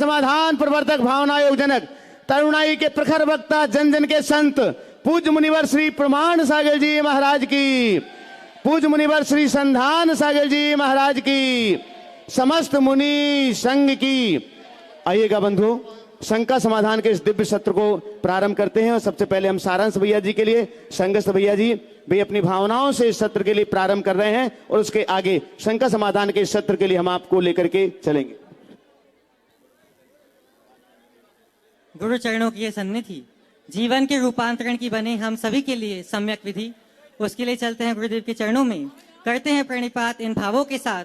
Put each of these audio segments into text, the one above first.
समाधान प्रवर्तक, भावना योग जनक, तरुणाई के प्रखर वक्ता, जन जन के संत, पूज्य मुनिवर श्री प्रमाण सागर जी महाराज की, पूज्य मुनिवर श्री संधान सागर जी महाराज की, समस्त मुनि संघ की। आइएगा बंधु, शंका समाधान के इस दिव्य सत्र को प्रारंभ करते हैं। और सबसे पहले हम सारांश भैया जी के लिए, संगस्थ भैया जी भी अपनी भावनाओं से इस सत्र के लिए प्रारंभ कर रहे हैं और उसके आगे शंका समाधान के इस सत्र के लिए हम आपको लेकर के चलेंगे। गुरु चरणों की ये सन्निधि जीवन के रूपांतरण की बने हम सभी के लिए सम्यक विधि, उसके लिए चलते हैं गुरुदेव के चरणों में, करते हैं प्रणिपात इन भावों के साथ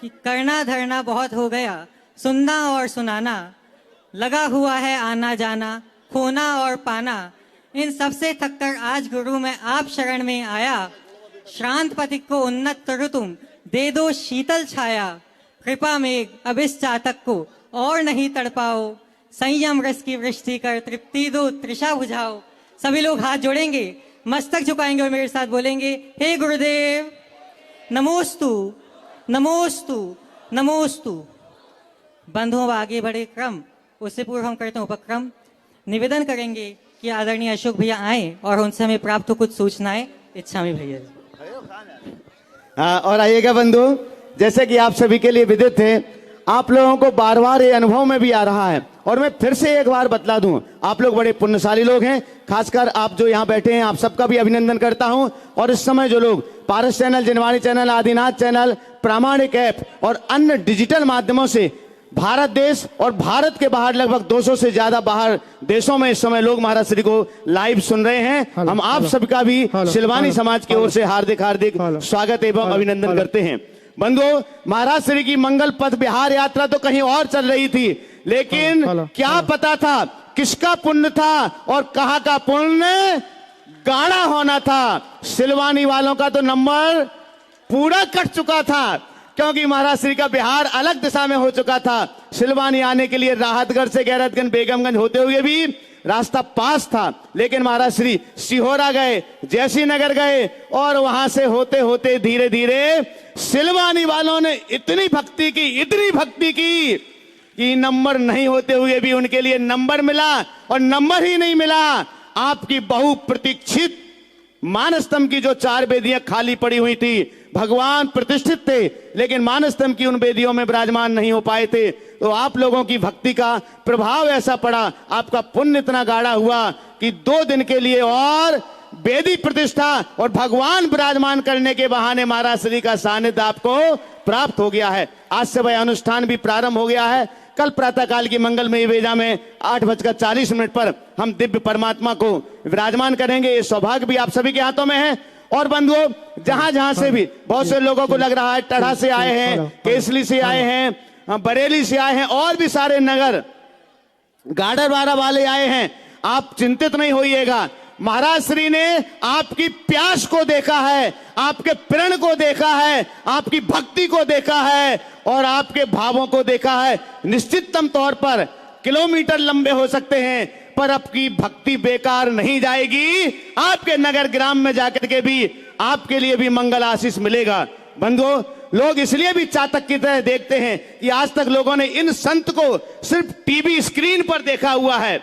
कि करना धरना बहुत हो गया, सुनना और सुनाना, लगा हुआ है आना जाना, खोना और पाना, इन सबसे थककर आज गुरु मैं आप शरण में आया। श्रांत पथिक को उन्नत तरु तुम, दे दो शीतल छाया, कृपा मेघ अब इस चातक को और नहीं तड़पाओ, संयम रस की वृष्टि कर तृप्ति दो तृषा बुझाओ। सभी लोग हाथ जोड़ेंगे, मस्तक झुकाएंगे और मेरे साथ बोलेंगे, हे गुरुदेव नमोस्तु नमोस्तु नमोस्तु। बंधुओं आगे बढ़े क्रम, उससे पूर्व हम करते हैं उपक्रम। निवेदन करेंगे कि आदरणीय अशोक भैया आए और उनसे हमें प्राप्त हो कुछ सूचनाएं। इच्छा में भैया और आइएगा बंधु, जैसे कि आप सभी के लिए विदित है, आप लोगों को बार बार ये अनुभव में भी आ रहा है और मैं फिर से एक बार बतला दूं, आप लोग बड़े पुण्यशाली लोग हैं, खासकर आप जो यहाँ बैठे हैं, आप सबका भी अभिनंदन करता हूं। और इस समय जो लोग पारस चैनल, जिनवाणी चैनल, आदिनाथ चैनल, प्रामाणिक ऐप और अन्य डिजिटल माध्यमों से भारत देश और भारत के बाहर लगभग 200 से ज्यादा बाहर देशों में इस समय लोग महाराज श्री को लाइव सुन रहे हैं, हम आप सबका भी शिलवानी समाज की ओर से हार्दिक हार्दिक स्वागत एवं अभिनंदन करते हैं। बंधुओं, महाराज श्री की मंगल पथ बिहार यात्रा तो कहीं और चल रही थी, लेकिन क्या पता था किसका पुण्य था और कहां का पुण्य गाढ़ा होना था। सिलवानी वालों का तो नंबर पूरा कट चुका था, क्योंकि महाराज श्री का बिहार अलग दिशा में हो चुका था। सिलवानी आने के लिए राहतगढ़ से गैरतगंज, बेगमगंज होते हुए भी रास्ता पास था, लेकिन महाराज श्री सिहोरा गए, जैसी नगर गए और वहां से होते होते धीरे धीरे सिलवानी वालों ने इतनी भक्ति की कि नंबर नहीं होते हुए भी उनके लिए नंबर मिला। और नंबर ही नहीं मिला, आपकी बहुप्रतीक्षित मानस्तंभ की जो 4 वेदियां खाली पड़ी हुई थी, भगवान प्रतिष्ठित थे लेकिन मानस्तंभ की उन वेदियों में विराजमान नहीं हो पाए थे, तो आप लोगों की भक्ति का प्रभाव ऐसा पड़ा, आपका पुण्य इतना गाढ़ा हुआ कि 2 दिन के लिए और वेदी प्रतिष्ठा और भगवान विराजमान करने के बहाने महाराज श्री का सानिध्य आपको प्राप्त हो गया है। आज से वह अनुष्ठान भी प्रारंभ हो गया है। कल प्रातःकाल की मंगलमयी वेदा में 8:40 पर हम दिव्य परमात्मा को विराजमान करेंगे। ये सौभाग्य भी आप सभी के हाथों में है। और बंधुओं, जहां जहां से भी बहुत से लोगों को लग रहा है टढ़ा से आए हैं, केसली से आए हैं, बरेली से आए हैं और भी सारे नगर गाडरवारा वाले आए हैं, आप चिंतित नहीं होइएगा। महाराज श्री ने आपकी प्यास को देखा है, आपके प्रण को देखा है, आपकी भक्ति को देखा है और आपके भावों को देखा है। निश्चितम तौर पर किलोमीटर लंबे हो सकते हैं, पर आपकी भक्ति बेकार नहीं जाएगी। आपके नगर ग्राम में जाकर के भी आपके लिए भी मंगल आशीष मिलेगा। बंधुओं, लोग इसलिए भी चातक की तरह देखते हैं कि आज तक लोगों ने इन संत को सिर्फ टीवी स्क्रीन पर देखा हुआ है,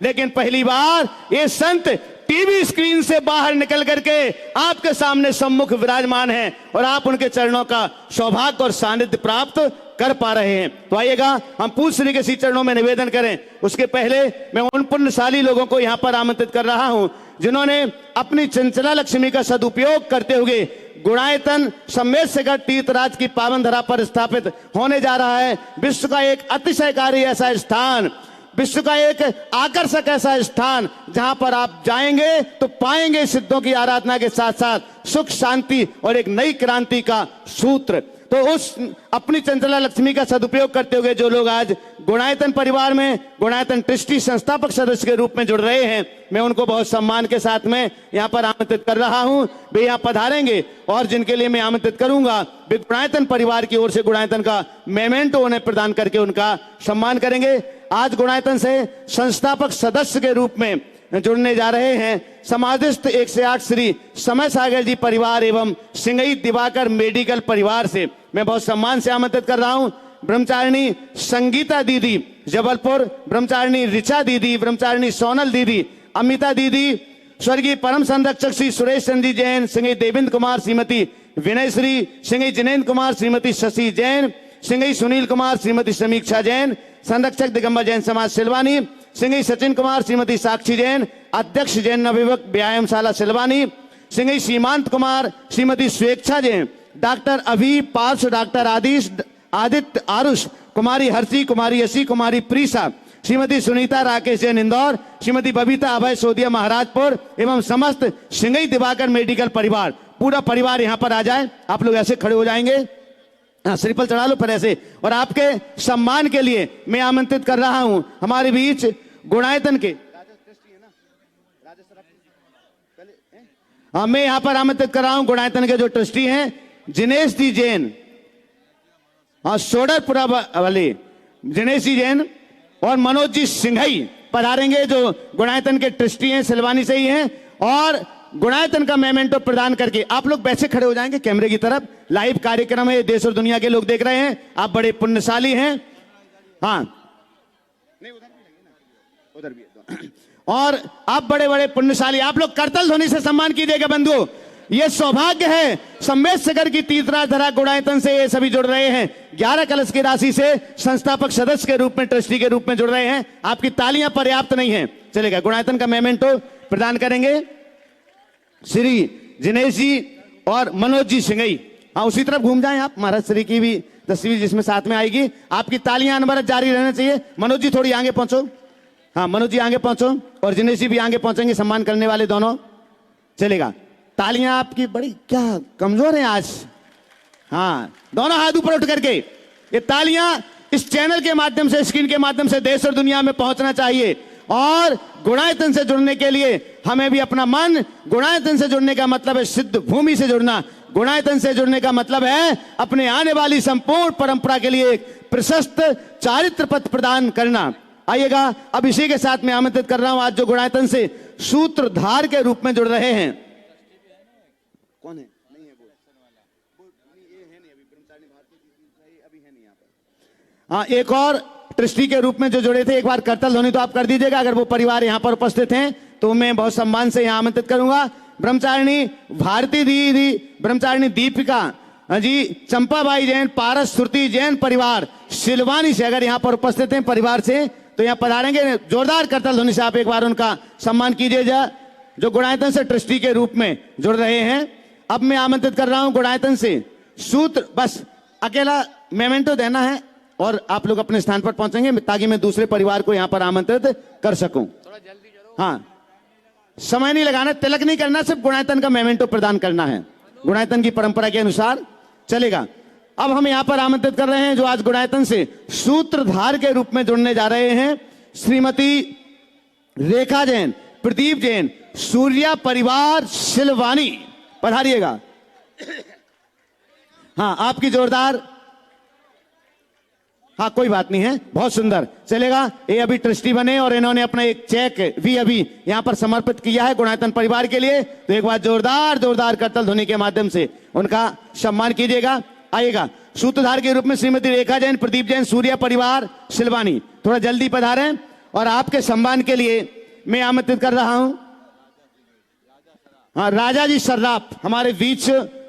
लेकिन पहली बार ये संत टीवी स्क्रीन से बाहर निकल करके आपके सामने सम्मुख विराजमान हैं और आप उनके चरणों का सौभाग्य और सानिध्य प्राप्त कर पा रहे हैं। तो आइएगा, हम पूज्य श्री के श्री चरणों में निवेदन करें। उसके पहले मैं उन पुण्यशाली लोगों को यहां पर आमंत्रित कर रहा हूं जिन्होंने अपनी चंचला लक्ष्मी का सदुपयोग करते हुए गुणायतन समेत सेगढ़ तीर्थराज की पावन धरा पर स्थापित होने जा रहा है विश्व का एक अतिशयकारी ऐसा स्थान, विश्व का एक आकर्षक ऐसा स्थान जहां पर आप जाएंगे तो पाएंगे सिद्धों की आराधना के साथ साथ सुख, शांति और एक नई क्रांति का सूत्र। तो उस अपनी चंचला लक्ष्मी का सदुपयोग करते हुए जो लोग आज गुणायतन परिवार में गुणायतन ट्रस्टी संस्थापक सदस्य के रूप में जुड़ रहे हैं, मैं उनको बहुत सम्मान के साथ में यहाँ पर आमंत्रित कर रहा हूँ। वे यहाँ पधारेंगे और जिनके लिए मैं आमंत्रित करूंगा वे गुणायतन परिवार की ओर से गुणायतन का मेमेंटो उन्हें प्रदान करके उनका सम्मान करेंगे। आज गुणायतन से संस्थापक सदस्य के रूप में जुड़ने जा रहे हैं समाधिस्थ 108 श्री समय सागर जी परिवार एवं सिंगई दिवाकर मेडिकल परिवार से मैं बहुत सम्मान से आमंत्रित कर रहा हूं। ब्रह्मचारिणी संगीता दीदी जबलपुर, ब्रह्मचारिणी ऋचा दीदी, ब्रह्मचारिणी सोनल दीदी, अमिता दीदी, स्वर्गीय परम संरक्षक श्री सुरेश चंद्र जैन, श्री देवेंद्र कुमार, श्रीमती विनय श्री, श्री जिनेन्द्र कुमार, श्रीमती शशि जैन, श्री सुनील कुमार, श्रीमती समीक्षा जैन, संरक्षक दिगंबर जैन समाज सिलवानी, श्री सचिन कुमार, श्रीमती साक्षी जैन, अध्यक्ष जैन नवयुवक व्यायामशाला सिलवानी, श्री सीमांत कुमार, श्रीमती स्वेच्छा जैन, डॉक्टर अभी पार्श्व, डॉक्टर आदित्य आरुष, कुमारी हर्षी, कुमारी यशी, कुमारी प्रीसा, श्रीमती सुनीता राकेश जैन इंदौर, श्रीमती बबीता अभय सोदिया महाराजपुर एवं समस्त सिंगई दिवाकर मेडिकल परिवार, पूरा परिवार यहाँ पर आ जाए। आप लोग ऐसे खड़े हो जाएंगे, हाँ श्रीफल चढ़ा लो पर ऐसे। और आपके सम्मान के लिए मैं आमंत्रित कर रहा हूं हमारे बीच गुणायतन के, हाँ मैं यहाँ पर आमंत्रित कर रहा हूं गुणायतन के जो ट्रस्टी हैं जिनेश जी जैन, हाँ सोडरपुरा वाले जिनेश जी जैन और मनोज जी सिंघई पधारेंगे, जो गुणायतन के ट्रस्टी हैं, सिलवानी से ही हैं, और गुणायतन का मेमेंटो प्रदान करके आप लोग वैसे खड़े हो जाएंगे कैमरे की तरफ। लाइव कार्यक्रम है, देश और दुनिया के लोग देख रहे हैं, आप बड़े पुण्यशाली हैं। हाँ नहीं उधर भी है, और आप बड़े बड़े पुण्यशाली, आप लोग करतल ध्वनि से सम्मान कीजिएगा बंधुओं। ये सौभाग्य है, सम्मेद सागर की तीसरा धरा गुणायतन से ये सभी जुड़ रहे हैं, 11 कलश की राशि से संस्थापक सदस्य के रूप में, ट्रस्टी के रूप में जुड़ रहे हैं। आपकी तालियां पर्याप्त नहीं है, चलेगा। गुणायतन का मेमेंटो प्रदान करेंगे श्री जिनेश जी और मनोज जी सिंघई। हाँ उसी तरफ घूम जाएं आप, महाराज श्री की भी तस्वीर जिसमें साथ में आएगी। आपकी तालियां अनवरत जारी रहना चाहिए। मनोज जी थोड़ी आगे पहुंचो, हाँ मनोज जी आगे पहुंचो, और जिनेश जी भी आगे पहुंचेंगे, सम्मान करने वाले दोनों, चलेगा। तालियां आपकी बड़ी क्या कमजोर हैं आज, हाँ दोनों हाथ ऊपर उठ करके। ये तालियां इस चैनल के माध्यम से, स्क्रीन के माध्यम से देश और दुनिया में पहुंचना चाहिए। और गुणायतन से जुड़ने के लिए हमें भी अपना मन, गुणायतन से जुड़ने का मतलब है सिद्ध भूमि से जुड़ना, गुणायतन से जुड़ने का मतलब है अपने आने वाली संपूर्ण परंपरा के लिए एक प्रशस्त चारित्र पथ प्रदान करना। आइएगा, अब इसी के साथ मैं आमंत्रित कर रहा हूं आज जो गुणायतन से सूत्रधार के रूप में जुड़ रहे हैं। कौन है? नहीं है वो ये है नहीं, अभी ब्रह्मचारिणी भारती अभी है नहीं यहाँ पर। हाँ एक और ट्रस्टी के रूप में जो जुड़े थे, एक बार करतल ध्वनि तो आप कर दीजिएगा। अगर वो परिवार यहाँ पर उपस्थित हैं तो मैं बहुत सम्मान से यहाँ आमंत्रित करूंगा। ब्रह्मचारिणी भारती दीदी, ब्रह्मचारिणी दीपिका जी, चंपाबाई जैन, पारस श्रुति जैन परिवार सिलवानी से अगर यहाँ पर उपस्थित हैं परिवार से तो यहाँ पधारेंगे। जोरदार करतल ध्वनि से आप एक बार उनका सम्मान कीजिएगा जो गुणायतन से ट्रस्टी के रूप में जुड़ रहे हैं। अब मैं आमंत्रित कर रहा हूं गुणायतन से सूत्र, बस अकेला मेमेंटो देना है और आप लोग अपने स्थान पर पहुंचेंगे ताकि मैं दूसरे परिवार को यहां पर आमंत्रित कर सकूं। थोड़ा जल्दी करो, हाँ समय नहीं लगाना, तिलक नहीं करना, सिर्फ गुणायतन का मेमेंटो प्रदान करना है गुणायतन की परंपरा के अनुसार, चलेगा। अब हम यहां पर आमंत्रित कर रहे हैं जो आज गुणायतन से सूत्रधार के रूप में जुड़ने जा रहे हैं, श्रीमती रेखा जैन, प्रदीप जैन, सूर्या परिवार सिलवानी, पधारिएगा। हाँ आपकी जोरदार, हाँ कोई बात नहीं है, बहुत सुंदर, चलेगा। ये अभी ट्रस्टी बने और इन्होंने अपना एक चेक भी अभी यहां पर समर्पित किया है गुणायतन परिवार के लिए, तो एक बार जोरदार जोरदार करतल ध्वनि के माध्यम से उनका सम्मान कीजिएगा। आइएगा, सूत्रधार के रूप में श्रीमती रेखा जैन, प्रदीप जैन, सूर्या परिवार सिलवानी, थोड़ा जल्दी पधारें। और आपके सम्मान के लिए मैं आमंत्रित कर रहा हूं हाँ राजा जी सर्राफ हमारे बीच,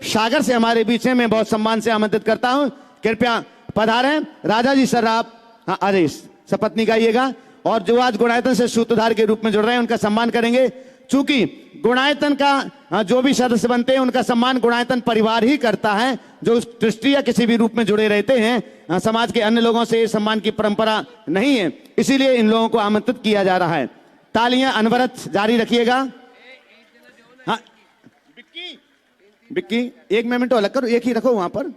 सागर से हमारे बीच है, मैं बहुत सम्मान से आमंत्रित करता हूं, कृपया पधारें राजा जी सर्राफ। हाँ अरे शपथ निकालिएगा। और जो आज गुणायतन से सूत्रधार के रूप में जुड़ रहे हैं उनका सम्मान करेंगे। चूंकि गुणायतन का जो भी सदस्य बनते हैं उनका सम्मान गुणायतन परिवार ही करता है, जो ट्रस्टी या किसी भी रूप में जुड़े रहते हैं, समाज के अन्य लोगों से सम्मान की परंपरा नहीं है, इसीलिए इन लोगों को आमंत्रित किया जा रहा है। तालियां अनवरत जारी रखिएगा। हाँ बिक्की एक मिनट अलग करो, एक ही रखो वहां पर,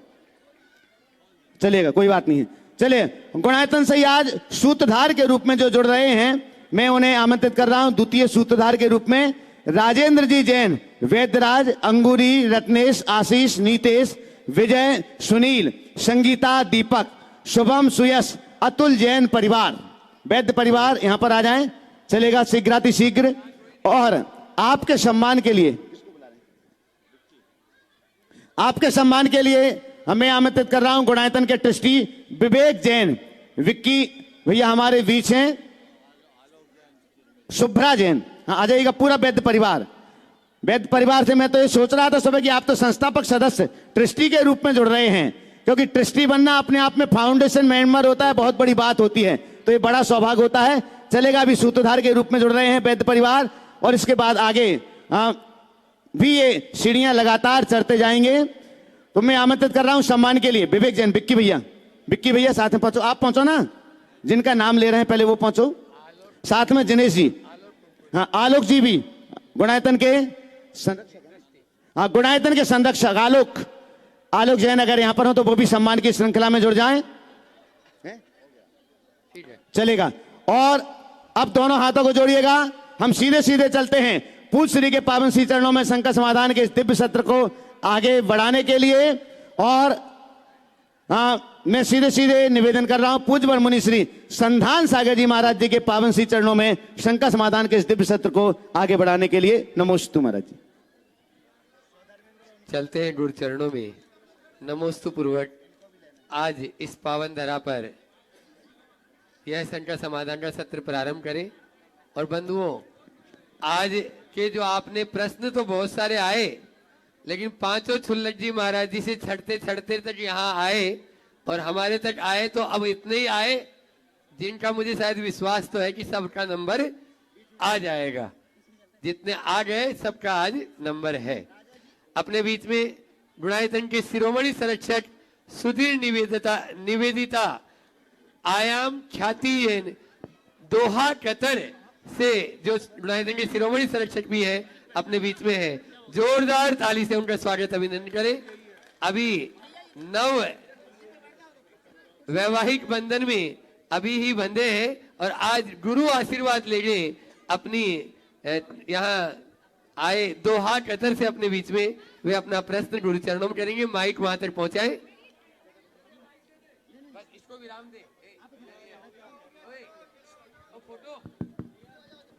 चलेगा कोई बात नहीं है। चलिए, गुणायतन से आज सूत्रधार के रूप में जो जुड़ रहे हैं मैं उन्हें आमंत्रित कर रहा हूं द्वितीय सूत्रधार के रूप में राजेंद्र जी जैन, वैद्यराज, अंगूरी, रत्नेश, आशीष, नीतेश, विजय, सुनील, संगीता, दीपक, शुभम, सुयश, अतुल जैन परिवार, वैद्य परिवार यहां पर आ जाएं, चलेगा शीघ्रातिशीघ्र। और आपके सम्मान के लिए मैं आमंत्रित कर रहा हूं गुणायतन के ट्रस्टी विवेक जैन, विक्की भैया हमारे बीच हैं, शुभ्रा जैन, हाँ आ जाइएगा पूरा वैद्य परिवार। वैद्य परिवार से मैं तो ये सोच रहा था सुबह कि आप तो संस्थापक सदस्य ट्रस्टी के रूप में जुड़ रहे हैं, क्योंकि ट्रस्टी बनना अपने आप में फाउंडेशन मेंबर होता है, बहुत बड़ी बात होती है, तो ये बड़ा सौभाग्य होता है। चलेगा, अभी सूत्रधार के रूप में जुड़ रहे हैं वैद्य परिवार, और इसके बाद आगे भी ये सीढ़ियां लगातार चढ़ते जाएंगे। तो मैं आमंत्रित कर रहा हूं सम्मान के लिए विवेक जैन, विक्की भैया साथ में पहुंचो, आप पहुंचो ना, जिनका नाम ले रहे हैं पहले वो पहुंचो, साथ में दिनेश जी, हाँ आलोक जी भी गुणायतन के गुणायतन के संरक्षक आलोक जैन अगर यहां पर हो तो वो भी सम्मान की श्रृंखला में जुड़ जाएं, चलेगा। और अब दोनों हाथों को जोड़िएगा, हम सीधे सीधे चलते हैं पूज्य श्री के पावन श्री चरणों में संकट समाधान के इस दिव्य सत्र को आगे बढ़ाने के लिए। और मैं सीधे सीधे निवेदन कर रहा हूं पूज्य वर मुनि श्री संधान सागर जी महाराज जी के पावन श्री चरणों में शंकर समाधान के इस दिव्य सत्र को आगे बढ़ाने के लिए। नमोस्तु महाराज जी। चलते हैं गुरु चरणों में नमोस्तु पूर्वक। आज इस पावन धरा पर यह शंकर समाधान का सत्र प्रारंभ करें। और बंधुओं, आज के जो आपने प्रश्न तो बहुत सारे आए, लेकिन पांचों छुल्लक जी महाराज जी से छड़ते छड़ते तक यहाँ आए और हमारे तक आए, तो अब इतने ही आए जिनका मुझे शायद विश्वास तो है कि सबका नंबर आ जाएगा। जितने आ गए सबका आज नंबर है। अपने बीच में गुणायतन के शिरोमणि संरक्षक सुधीर निवेदिता आयाम ख्याति दोहा कतर से जो गुणायतन के शिरोमणि संरक्षक भी है अपने बीच में है। जोरदार ताली से उनका स्वागत अभिनंदन करें। अभी नव वैवाहिक बंधन में अभी ही बंधे हैं और आज गुरु आशीर्वाद लेंगे। अपनी यहाँ आए दोहा कतर से अपने बीच में वे अपना प्रश्न गुरु चरणों में करेंगे। माइक वहां तक पहुंचाए। बस इसको विराम दे।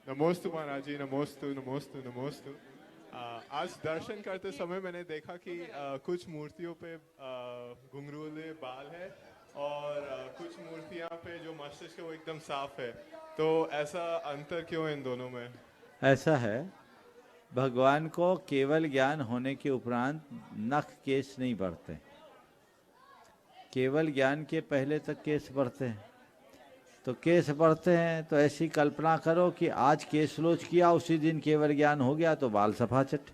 नमोस्तु महाराज जी, नमोस्तु नमोस्तु नमोस्तु। आज दर्शन करते समय मैंने देखा कि कुछ मूर्तियों पे घुंघरूले बाल है और कुछ मूर्तियां पे जो मस्तिष्क है वो एकदम साफ है, तो ऐसा अंतर क्यों है इन दोनों में? ऐसा है, भगवान को केवल ज्ञान होने के उपरांत नख केश नहीं बढ़ते, केवल ज्ञान के पहले तक केश बढ़ते हैं। तो केश बढ़ते हैं तो ऐसी कल्पना करो कि आज केश लोच किया, उसी दिन केवल ज्ञान हो गया तो बाल सफा चट।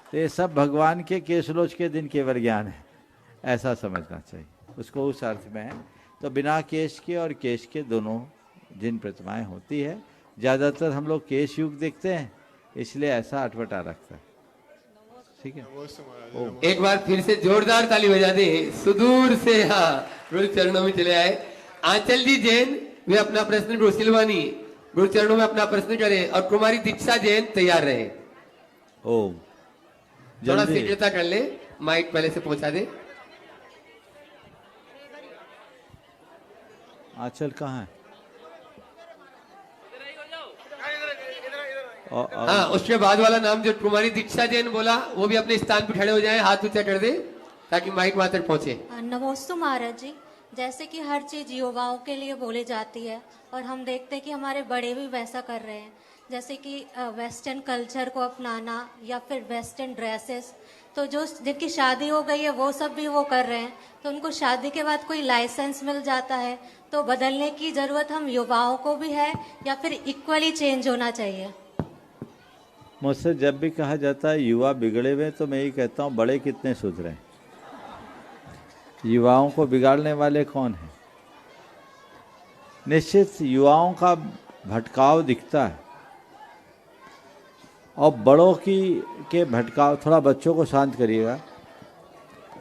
तो ये सब भगवान के केश लोच के दिन केवल ज्ञान है, ऐसा समझना चाहिए उसको, उस अर्थ में है। तो बिना केश के और केश के दोनों जिन प्रतिमाएं होती है, ज़्यादातर हम लोग केश युग देखते हैं, इसलिए ऐसा अटपटा रखता है। ठीक है, एक बार फिर से जोरदार ताली बजा दे। सुदूर से हाँ गुरु चरणों में चले आए आंचल जी जैन, वे अपना प्रश्न गुरु सिलवानी गुरु चरणों में अपना प्रश्न करें। और कुमारी दीक्षा जैन तैयार रहे। ओम थोड़ा शीघ्रता कर ले, माइक पहले से पहुंचा दे। आंचल कहाँ है? हाँ, उसके बाद वाला नाम जो कुमारी दीक्षा जैन बोला वो भी अपने स्थान पर खड़े हो जाए, हाथ ऊंचा कर दे ताकि माइक वहां तक पहुंचे। नमोस्तु महाराज जी। जैसे कि हर चीज युवाओं के लिए बोली जाती है और हम देखते हैं कि हमारे बड़े भी वैसा कर रहे हैं, जैसे कि वेस्टर्न कल्चर को अपनाना या फिर वेस्टर्न ड्रेसेस। तो जो जिनकी शादी हो गई है वो सब भी वो कर रहे हैं, तो उनको शादी के बाद कोई लाइसेंस मिल जाता है, तो बदलने की जरूरत हम युवाओं को भी है या फिर इक्वली चेंज होना चाहिए? मुझसे जब भी कहा जाता है युवा बिगड़े हुए, तो मैं यही कहता हूँ बड़े कितने सुधरे हैं। युवाओं को बिगाड़ने वाले कौन हैं? निश्चित युवाओं का भटकाव दिखता है और बड़ों के भटकाव। थोड़ा बच्चों को शांत करिएगा।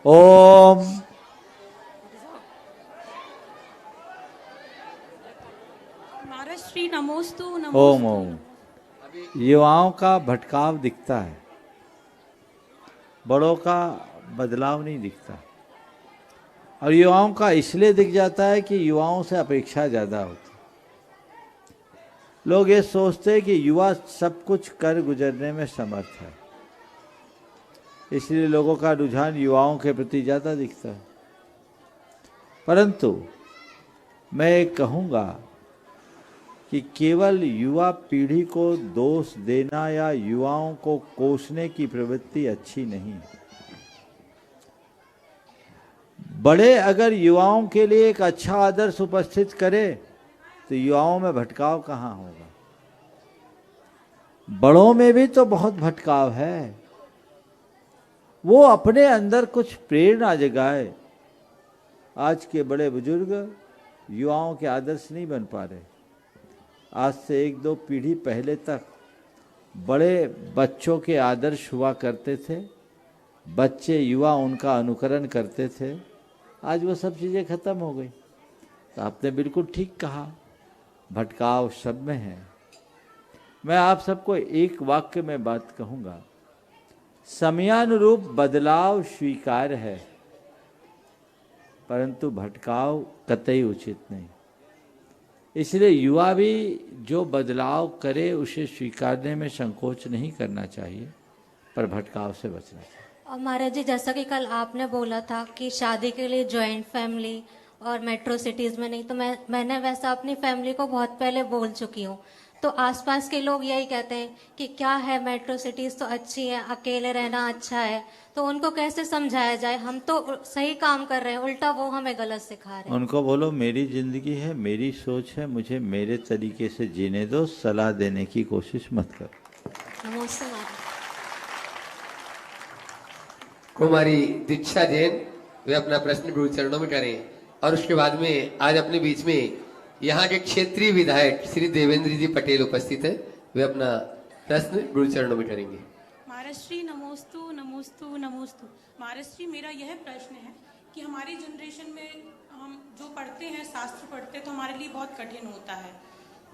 ओम महाराज श्री नमोस्तु ओम ओम। युवाओं का भटकाव दिखता है, बड़ों का बदलाव नहीं दिखता। और युवाओं का इसलिए दिख जाता है कि युवाओं से अपेक्षा ज़्यादा होती। लोग ये सोचते हैं कि युवा सब कुछ कर गुजरने में समर्थ है, इसलिए लोगों का रुझान युवाओं के प्रति ज़्यादा दिखता है। परंतु मैं एक कहूँगा कि केवल युवा पीढ़ी को दोष देना या युवाओं को कोसने की प्रवृत्ति अच्छी नहीं है। बड़े अगर युवाओं के लिए एक अच्छा आदर्श उपस्थित करे तो युवाओं में भटकाव कहाँ होगा। बड़ों में भी तो बहुत भटकाव है। वो अपने अंदर कुछ प्रेरणा जगाए। आज के बड़े बुजुर्ग युवाओं के आदर्श नहीं बन पा रहे। आज से 1-2 पीढ़ी पहले तक बड़े बच्चों के आदर्श हुआ करते थे, बच्चे युवा उनका अनुकरण करते थे। आज वो सब चीज़ें खत्म हो गई। तो आपने बिल्कुल ठीक कहा, भटकाव सब में है। मैं आप सबको एक वाक्य में बात कहूँगा, समयानुरूप बदलाव स्वीकार है, परंतु भटकाव कतई उचित नहीं। इसलिए युवा भी जो बदलाव करे उसे स्वीकारने में संकोच नहीं करना चाहिए, पर भटकाव से बचना चाहिए। और महाराज जी, जैसा कि कल आपने बोला था कि शादी के लिए जॉइंट फैमिली और मेट्रो सिटीज़ में नहीं, तो मैंने वैसा अपनी फैमिली को बहुत पहले बोल चुकी हूँ। तो आसपास के लोग यही कहते हैं कि क्या है, मेट्रो सिटीज़ तो अच्छी है, अकेले रहना अच्छा है। तो उनको कैसे समझाया जाए? हम तो सही काम कर रहे हैं, उल्टा वो हमें गलत सिखा रहे हैं। उनको बोलो मेरी जिंदगी है, मेरी सोच है, मुझे मेरे तरीके से जीने दो, सलाह देने की कोशिश मत करो। नमस्ते महाराज। कुमारी दीक्षा जैन वे अपना प्रश्न गुरु चरणों में करें, और उसके बाद में आज अपने बीच में यहाँ के क्षेत्रीय विधायक श्री देवेंद्र जी पटेल उपस्थित है। वे अपना प्रश्न गुरु चरणों में करेंगे। महाराज श्री नमोस्तु नमोस्तु नमोस्तु। महाराज श्री, मेरा यह प्रश्न है कि हमारी जनरेशन में हम जो पढ़ते हैं, शास्त्र पढ़ते हैं, तो हमारे लिए बहुत कठिन होता है।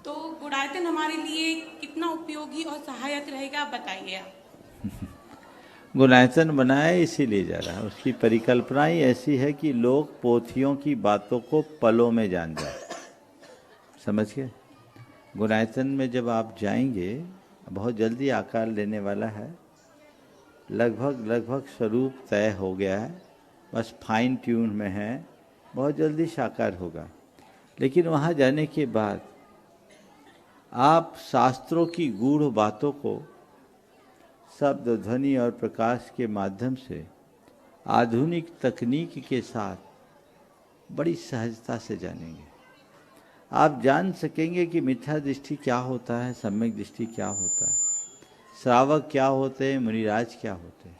तो गुणायतन हमारे लिए कितना उपयोगी और सहायक रहेगा, आप बताइए। आप गुणायतन बनाया इसीलिए जा रहा है, उसकी परिकल्पना ही ऐसी है कि लोग पोथियों की बातों को पलों में जान जाए। समझ गए? गुणायतन में जब आप जाएंगे, बहुत जल्दी आकार लेने वाला है, लगभग स्वरूप तय हो गया है, बस फाइन ट्यून में है, बहुत जल्दी साकार होगा। लेकिन वहाँ जाने के बाद आप शास्त्रों की गूढ़ बातों को शब्द, ध्वनि और प्रकाश के माध्यम से आधुनिक तकनीक के साथ बड़ी सहजता से जानेंगे। आप जान सकेंगे कि मिथ्या दृष्टि क्या होता है, सम्यक दृष्टि क्या होता है, श्रावक क्या होते हैं, मुनिराज क्या होते हैं,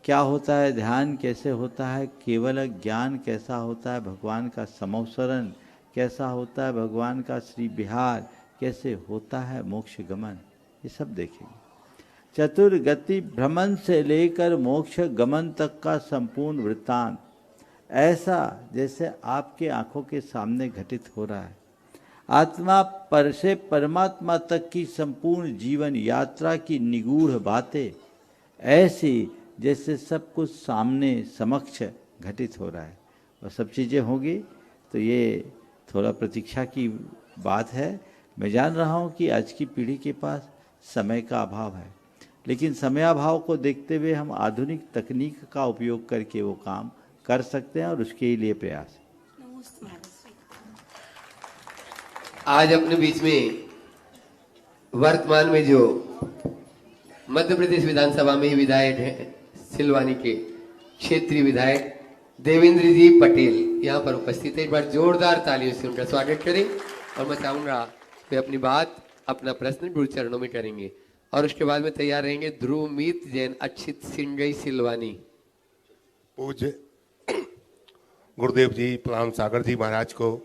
क्या होता है ध्यान, कैसे होता है केवल ज्ञान, कैसा होता है भगवान का समवसरण, कैसा होता है भगवान का श्री विहार, कैसे होता है मोक्ष गमन, ये सब देखेंगे। चतुर्गति भ्रमण से लेकर मोक्ष गमन तक का संपूर्ण वृत्तांत ऐसा जैसे आपके आंखों के सामने घटित हो रहा है। आत्मा पर से परमात्मा तक की संपूर्ण जीवन यात्रा की निगूढ़ बातें ऐसी जैसे सब कुछ सामने समक्ष घटित हो रहा है। और सब चीज़ें होगी तो ये थोड़ा प्रतीक्षा की बात है। मैं जान रहा हूँ कि आज की पीढ़ी के पास समय का अभाव है, लेकिन समयाभाव को देखते हुए हम आधुनिक तकनीक का उपयोग करके वो काम कर सकते हैं और उसके लिए प्रयास। नमस्ते महाराज। आज अपने बीच में वर्तमान में जो मध्य प्रदेश विधानसभा में ही विधायक हैं, सिलवानी के क्षेत्रीय विधायक देवेंद्र जी पटेल यहाँ पर उपस्थित है। एक बार जोरदार तालियों से उनका स्वागत करें। और मैं चाहूंगा वे अपनी बात, अपना प्रश्न गुरु चरणों में करेंगे, और उसके बाद में तैयार रहेंगे ध्रुवमीत जैन, अक्षित सिंगई सिलवानी। पूज्य गुरुदेव जी, प्रणाम सागर जी महाराज को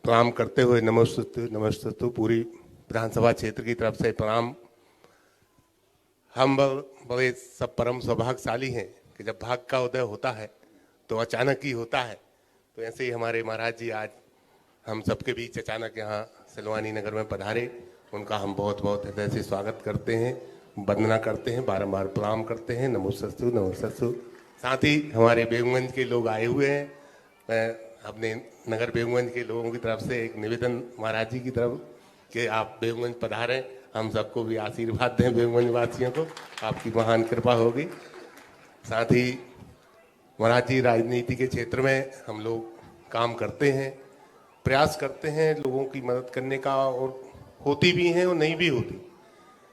प्रणाम करते हुए नमस्तु पूरी विधानसभा क्षेत्र की तरफ से प्रणाम। हम बड़े सब परम सौभाग्यशाली हैं कि जब भाग्य का उदय होता है तो अचानक ही होता है। तो ऐसे ही हमारे महाराज जी आज हम सबके बीच अचानक यहाँ सिलवानी नगर में पधारे। उनका हम बहुत बहुत हृदय से स्वागत करते हैं, वंदना करते हैं, बारंबार प्रणाम करते हैं। नमोस्तु नमोस्तु। साथ ही हमारे बेगमगंज के लोग आए हुए हैं। मैं अपने नगर बेगमगंज के लोगों की तरफ से एक निवेदन महाराज जी की तरफ कि आप बेगमगंज पधारें, हम सबको भी आशीर्वाद दें बेगमगंज वासियों को, आपकी महान कृपा होगी। साथ ही महाराज जी, राजनीति के क्षेत्र में हम लोग काम करते हैं, प्रयास करते हैं लोगों की मदद करने का, और होती भी हैं और नहीं भी होती,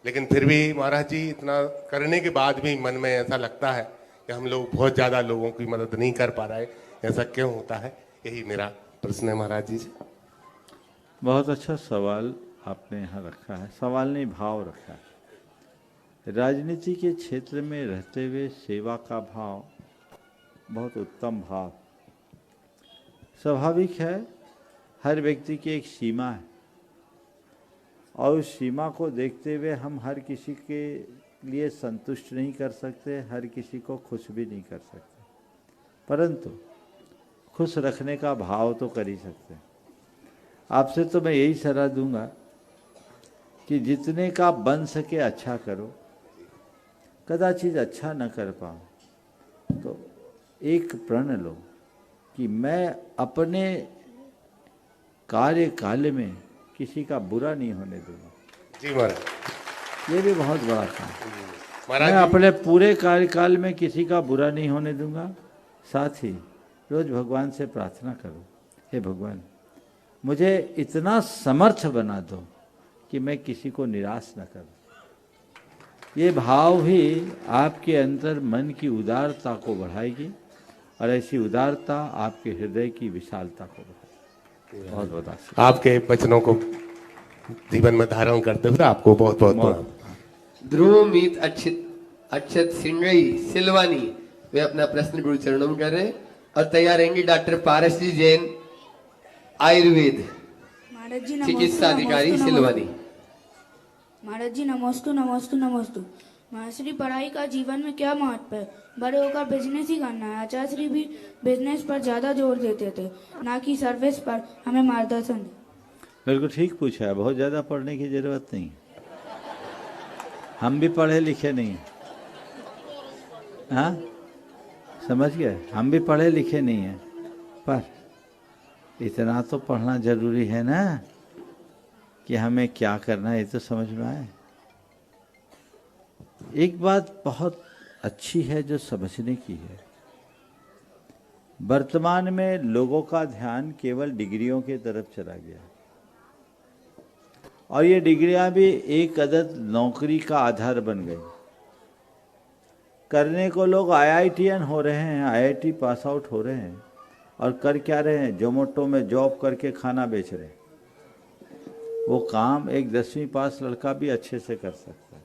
लेकिन फिर भी महाराज जी इतना करने के बाद भी मन में ऐसा लगता है कि हम लोग बहुत ज़्यादा लोगों की मदद नहीं कर पा रहे। ऐसा क्यों होता है? यही मेरा प्रश्न है महाराज जी से। बहुत अच्छा सवाल आपने यहाँ रखा है, सवाल नहीं भाव रखा है। राजनीति के क्षेत्र में रहते हुए सेवा का भाव बहुत उत्तम भाव। स्वाभाविक है, हर व्यक्ति की एक सीमा है और उस सीमा को देखते हुए हम हर किसी के लिए संतुष्ट नहीं कर सकते, हर किसी को खुश भी नहीं कर सकते, परंतु खुश रखने का भाव तो कर ही सकते हैं। आपसे तो मैं यही सलाह दूंगा कि जितने का बन सके अच्छा करो। कदाचित अच्छा न कर पाओ तो एक प्रण लो कि मैं अपने कार्यकाल में किसी का बुरा नहीं होने दूंगा। जी महाराज, ये भी बहुत बड़ा काम। मैं महाराज जी, अपने पूरे कार्यकाल में किसी का बुरा नहीं होने दूंगा। साथ ही रोज भगवान से प्रार्थना करो, हे भगवान मुझे इतना समर्थ बना दो कि मैं किसी को निराश न करूं। ये भाव भी आपके अंदर मन की उदारता को बढ़ाएगी और ऐसी उदारता आपके हृदय की विशालता को बढ़ाएगी। बहुत बहुत आशीर्वाद। आपके वचनों को जीवन में धारण करते हुए आपको बहुत बहुत प्रणाम। ध्रुव मीत अक्षत सिंगई सिलवानी वे अपना प्रश्न गुरु चरणों में कर रहे हैं और तैयार रहेंगे डॉक्टर पारस जी जैन, आयुर्वेद महाराज जी चिकित्सा अधिकारी सिलवानी। महाराज जी नमोस्तु नमोस्तु नमोस्तु। महाश्री पढ़ाई का जीवन में क्या महत्व है? बड़े होकर बिजनेस ही करना है। आचार्य श्री भी बिजनेस पर ज्यादा जोर देते थे, ना कि सर्विस पर। हमें मार्गदर्शन दें। बिल्कुल ठीक पूछा है, बहुत ज़्यादा पढ़ने की जरूरत नहीं। हम भी पढ़े लिखे नहीं हैं, हाँ समझ गए, हम भी पढ़े लिखे नहीं हैं, पर इतना तो पढ़ना जरूरी है ना कि हमें क्या करना है ये तो समझ में आए। एक बात बहुत अच्छी है जो समझने की है, वर्तमान में लोगों का ध्यान केवल डिग्रियों की तरफ चला गया और ये डिग्रियां भी एक अदद नौकरी का आधार बन गई। करने को लोग IITN हो रहे हैं, IIT पास आउट हो रहे हैं और कर क्या रहे हैं? जोमेटो में जॉब करके खाना बेच रहे हैं। वो काम एक 10वीं पास लड़का भी अच्छे से कर सकता है,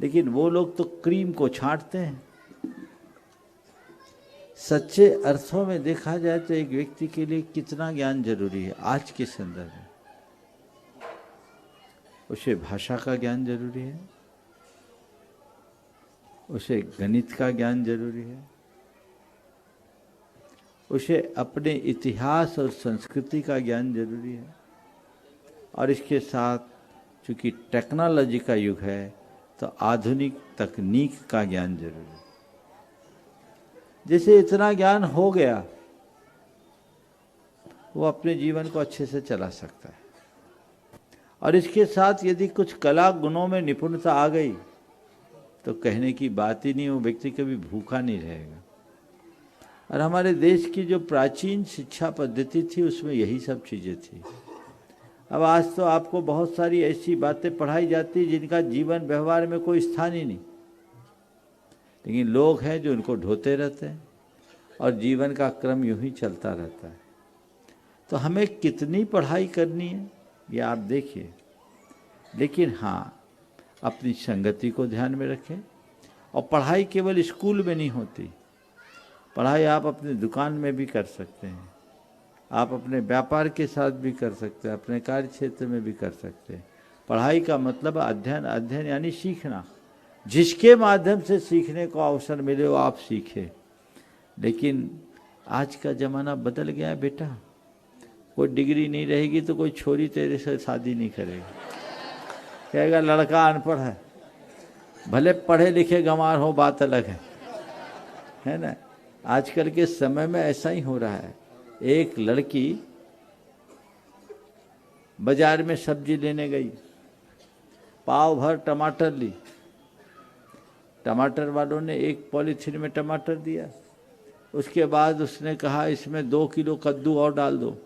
लेकिन वो लोग तो क्रीम को छांटते हैं। सच्चे अर्थों में देखा जाए तो एक व्यक्ति के लिए कितना ज्ञान जरूरी है आज के संदर्भ में? उसे भाषा का ज्ञान जरूरी है, उसे गणित का ज्ञान जरूरी है, उसे अपने इतिहास और संस्कृति का ज्ञान जरूरी है, और इसके साथ चूंकि टेक्नोलॉजी का युग है तो आधुनिक तकनीक का ज्ञान जरूरी है। जैसे इतना ज्ञान हो गया, वो अपने जीवन को अच्छे से चला सकता है। और इसके साथ यदि कुछ कला गुणों में निपुणता आ गई तो कहने की बात ही नहीं, वो व्यक्ति कभी भूखा नहीं रहेगा। और हमारे देश की जो प्राचीन शिक्षा पद्धति थी उसमें यही सब चीज़ें थी। अब आज तो आपको बहुत सारी ऐसी बातें पढ़ाई जाती जिनका जीवन व्यवहार में कोई स्थान ही नहीं, लेकिन लोग हैं जो उनको ढोते रहते हैं और जीवन का क्रम यूं ही चलता रहता है। तो हमें कितनी पढ़ाई करनी है ये आप देखिए, लेकिन हाँ अपनी संगति को ध्यान में रखें। और पढ़ाई केवल स्कूल में नहीं होती, पढ़ाई आप अपनी दुकान में भी कर सकते हैं, आप अपने व्यापार के साथ भी कर सकते हैं, अपने कार्य क्षेत्र में भी कर सकते हैं। पढ़ाई का मतलब अध्ययन, अध्ययन यानी सीखना। जिसके माध्यम से सीखने को अवसर मिले वो आप सीखें। लेकिन आज का ज़माना बदल गया है बेटा, कोई डिग्री नहीं रहेगी तो कोई छोरी तेरे से शादी नहीं करेगी, कहेगा लड़का अनपढ़ है। भले पढ़े लिखे गंवार हो बात अलग है ना। आजकल के समय में ऐसा ही हो रहा है। एक लड़की बाजार में सब्जी लेने गई, पाव भर टमाटर ली। टमाटर वालों ने एक पॉलीथीन में टमाटर दिया। उसके बाद उसने कहा इसमें 2 किलो कद्दू और डाल दो।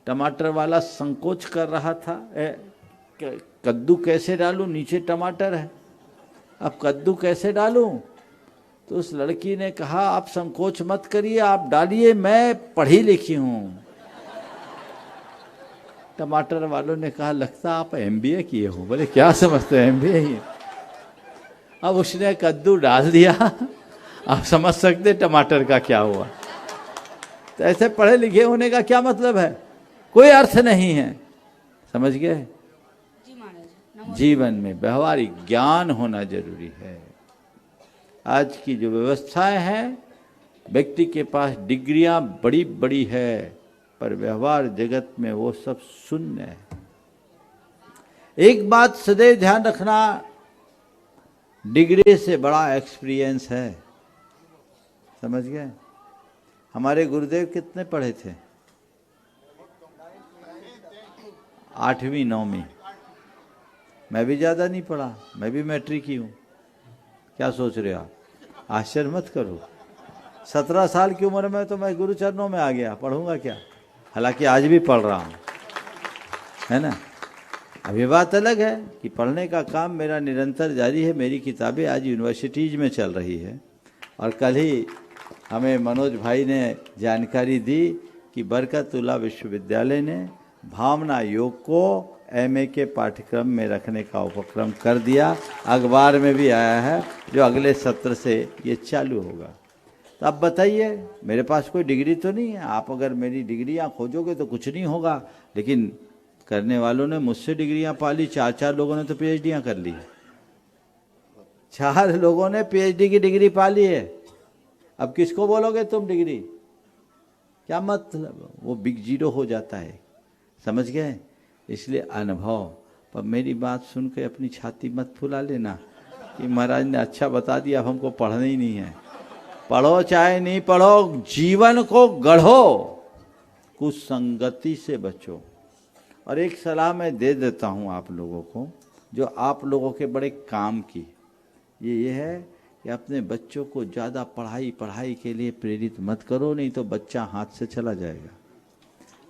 टमाटर वाला संकोच कर रहा था, कद्दू कैसे डालूं, नीचे टमाटर है, अब कद्दू कैसे डालूं। तो उस लड़की ने कहा आप संकोच मत करिए, आप डालिए, मैं पढ़ी लिखी हूं। टमाटर वालों ने कहा लगता आप MBA किए हो। बोले क्या समझते हैं MBA ही। अब उसने कद्दू डाल दिया। आप समझ सकते टमाटर का क्या हुआ। तो ऐसे पढ़े लिखे होने का क्या मतलब है, कोई अर्थ नहीं है। समझ गए। जी महाराज। जीवन में व्यवहारिक ज्ञान होना जरूरी है। आज की जो व्यवस्थाएं हैं, व्यक्ति के पास डिग्रियां बड़ी बड़ी है, पर व्यवहार जगत में वो सब शून्य है। एक बात सदैव ध्यान रखना, डिग्री से बड़ा एक्सपीरियंस है। समझ गए। हमारे गुरुदेव कितने पढ़े थे? 8वीं 9वीं। मैं भी ज़्यादा नहीं पढ़ा, मैं भी मैट्रिक ही हूँ। क्या सोच रहे हो आप? आश्चर्य मत करो। 17 साल की उम्र में तो मैं गुरु चरणों में आ गया, पढ़ूंगा क्या। हालांकि आज भी पढ़ रहा हूँ, है ना। अभी बात अलग है कि पढ़ने का काम मेरा निरंतर जारी है। मेरी किताबें आज यूनिवर्सिटीज़ में चल रही है। और कल ही हमें मनोज भाई ने जानकारी दी कि बरकतुल्लाह विश्वविद्यालय ने भावना योग को MA के पाठ्यक्रम में रखने का उपक्रम कर दिया। अखबार में भी आया है, जो अगले सत्र से ये चालू होगा। तो अब बताइए, मेरे पास कोई डिग्री तो नहीं है। आप अगर मेरी डिग्रियां खोजोगे तो कुछ नहीं होगा, लेकिन करने वालों ने मुझसे डिग्रियां पाली। 4 लोगों ने तो PhDयां कर ली। 4 लोगों ने PhD की डिग्री पाली है। अब किसको बोलोगे तुम डिग्री, क्या मतलब, वो बिग जीरो हो जाता है। समझ गए। इसलिए अनुभव। पर मेरी बात सुन के अपनी छाती मत फुला लेना कि महाराज ने अच्छा बता दिया, अब हमको पढ़ना ही नहीं है। पढ़ो चाहे नहीं पढ़ो, जीवन को गढ़ो, कुछ संगति से बचो। और एक सलाह मैं दे देता हूँ आप लोगों को, जो आप लोगों के बड़े काम की, ये है कि अपने बच्चों को ज़्यादा पढ़ाई के लिए प्रेरित मत करो, नहीं तो बच्चा हाथ से चला जाएगा।